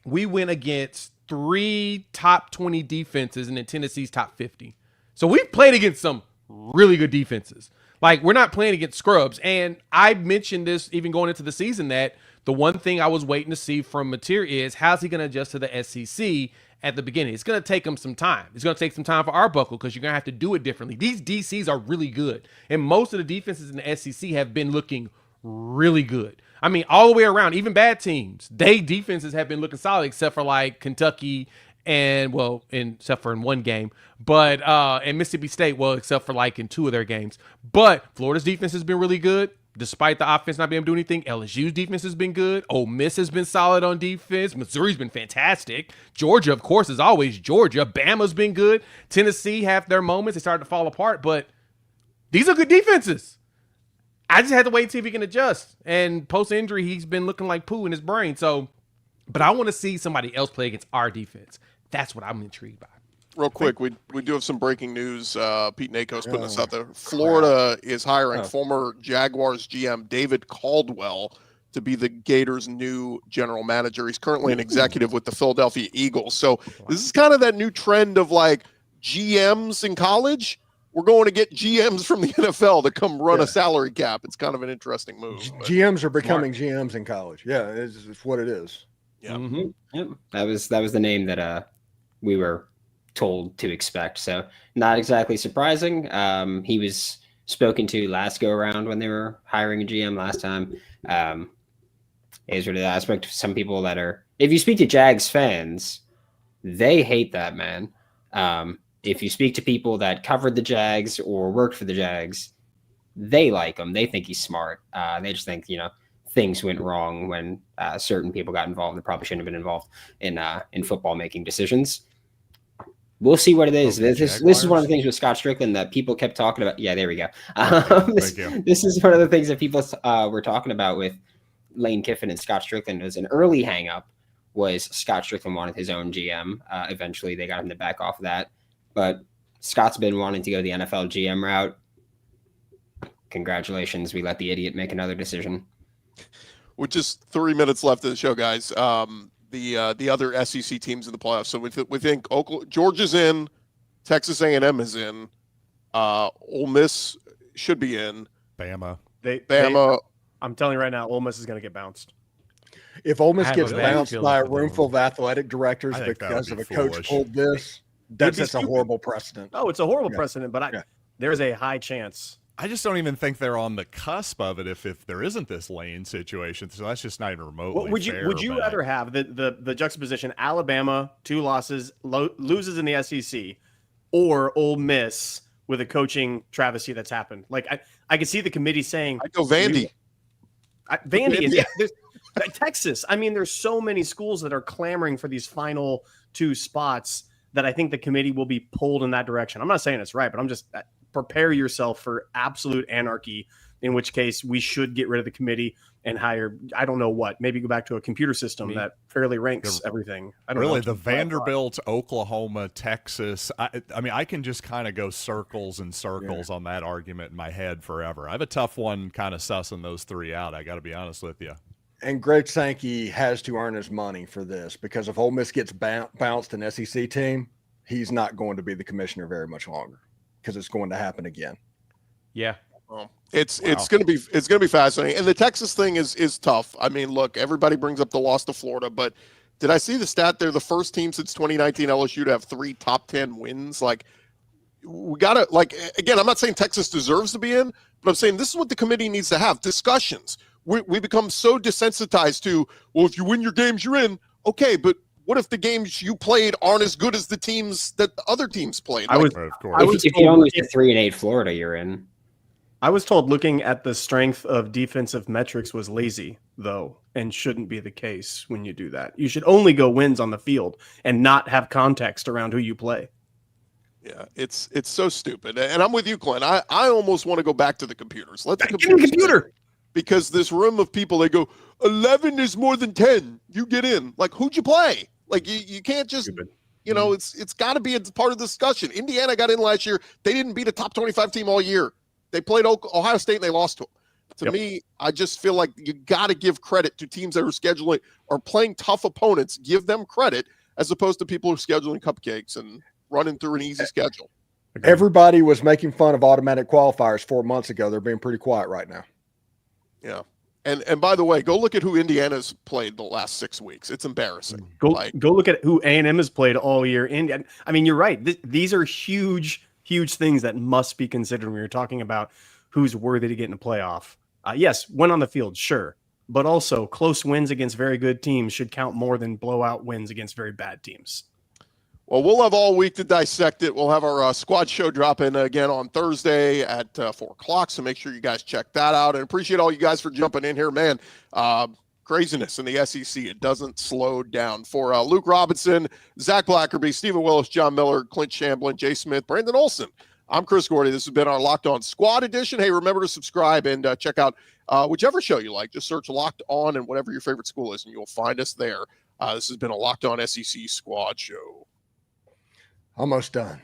we went against 3 top 20 defenses and then Tennessee's top 50. So we've played against some really good defenses. Like, we're not playing against scrubs. And I mentioned this even going into the season, that the one thing I was waiting to see from Mateer is how's he going to adjust to the SEC at the beginning. It's going to take him some time. It's going to take some time for Arbuckle because you're going to have to do it differently. These DCs are really good. And most of the defenses in the SEC have been looking really good. I mean, all the way around, even bad teams, defenses have been looking solid except for like Kentucky and, well, except for in one game, but and Mississippi State, well, except for like in 2 of their games. But Florida's defense has been really good. Despite the offense not being able to do anything, LSU's defense has been good. Ole Miss has been solid on defense. Missouri's been fantastic. Georgia, of course, is always Georgia. Bama's been good. Tennessee have their moments. They started to fall apart, but these are good defenses. I just had to wait and see if he can adjust. And post-injury, he's been looking like poo in his brain. So, but I want to see somebody else play against our defense. That's what I'm intrigued by. Real quick, we do have some breaking news. Pete Nako's putting us out there. Florida is hiring former Jaguars GM David Caldwell to be the Gators' new general manager. He's currently an executive with the Philadelphia Eagles. So this is kind of that new trend of like GMs in college. We're going to get GMs from the NFL to come run a salary cap. It's kind of an interesting move. GMs are becoming GMs in college. Yeah, it's what it is. Yeah. Mm-hmm. Yep. That was the name that we were told to expect. So not exactly surprising. He was spoken to last go around when they were hiring a GM last time. Is really the aspect of some people that are, if you speak to Jags fans, they hate that man. If you speak to people that covered the Jags or worked for the Jags, they like him. They think he's smart. They just think, things went wrong when certain people got involved that probably shouldn't have been involved in football making decisions. We'll see what it is. This is one of the things with Scott Strickland that people kept talking about. Yeah, there we go. This is one of the things that people were talking about with Lane Kiffin and Scott Strickland. Was an early hang-up was Scott Strickland wanted his own GM. Eventually, they got him to back off of that. But Scott's been wanting to go the NFL GM route. Congratulations. We let the idiot make another decision. With just 3 minutes left of the show, guys. The other SEC teams in the playoffs. So we think Georgia's in, Texas A&M is in, Ole Miss should be in. Bama. I'm telling you right now, Ole Miss is going to get bounced. If Ole Miss gets bounced by a room full of athletic directors because of a coach pulled this, that's a horrible precedent. Oh, it's a horrible precedent, but there's a high chance. I just don't even think they're on the cusp of it if there isn't this Lane situation. So that's just not even remotely fair. Would you rather have the juxtaposition Alabama 2 losses loses in the SEC, or Ole Miss with a coaching travesty that's happened? Like I could see the committee saying, I go Vandy. Vandy is Texas. I mean, there's so many schools that are clamoring for these final 2 spots that I think the committee will be pulled in that direction. I'm not saying it's right, but I'm just prepare yourself for absolute anarchy, in which case we should get rid of the committee and hire, I don't know what, maybe go back to a computer system that fairly ranks everything. I don't know. The Vanderbilt, Oklahoma, Texas. I mean, I can just kind of go circles and circles on that argument in my head forever. I have a tough one kind of sussing those 3 out. I got to be honest with you. And Greg Sankey has to earn his money for this, because if Ole Miss gets bounced an SEC team, he's not going to be the commissioner very much longer, because it's going to happen again. Yeah. It's going to be fascinating. And the Texas thing is tough. I mean, look, everybody brings up the loss to Florida, but did I see the stat? They're the first team since 2019 LSU to have 3 top 10 wins. Like, we got to, like, again, I'm not saying Texas deserves to be in, but I'm saying this is what the committee needs to have, discussions. We become so desensitized to, well, if you win your games, you're in. Okay, but what if the games you played aren't as good as the teams that the other teams played? If you only get 3-8 Florida, you're in. I was told looking at the strength of defensive metrics was lazy, though, and shouldn't be the case when you do that. You should only go wins on the field and not have context around who you play. Yeah, it's so stupid. And I'm with you, Clint. I almost want to go back to the computers. Let the computer. Because this room of people, they go, 11 is more than 10. You get in. Like, who'd you play? Like, you can't just, it's got to be a part of the discussion. Indiana got in last year. They didn't beat a top 25 team all year. They played Ohio State and they lost to them. To me, I just feel like you got to give credit to teams that are scheduling or playing tough opponents. Give them credit as opposed to people who are scheduling cupcakes and running through an easy schedule. Agreed. Everybody was making fun of automatic qualifiers 4 months ago. They're being pretty quiet right now. Yeah. And by the way, go look at who Indiana's played the last 6 weeks. It's embarrassing. Go look at who A&M has played all year. I mean, you're right. These are huge things that must be considered when you're talking about who's worthy to get in a playoff. Yes, win on the field, sure. But also close wins against very good teams should count more than blowout wins against very bad teams. Well, we'll have all week to dissect it. We'll have our squad show drop in again on Thursday at 4 o'clock. So make sure you guys check that out, and appreciate all you guys for jumping in here, man. Craziness in the SEC. It doesn't slow down. For Luke Robinson, Zach Blackerby, Stephen Willis, John Miller, Clint Shamblin, Jay Smith, Brandon Olson. I'm Chris Gordy. This has been our Locked On Squad edition. Hey, remember to subscribe and check out whichever show you like. Just search Locked On and whatever your favorite school is, and you'll find us there. This has been a Locked On SEC Squad show. Almost done.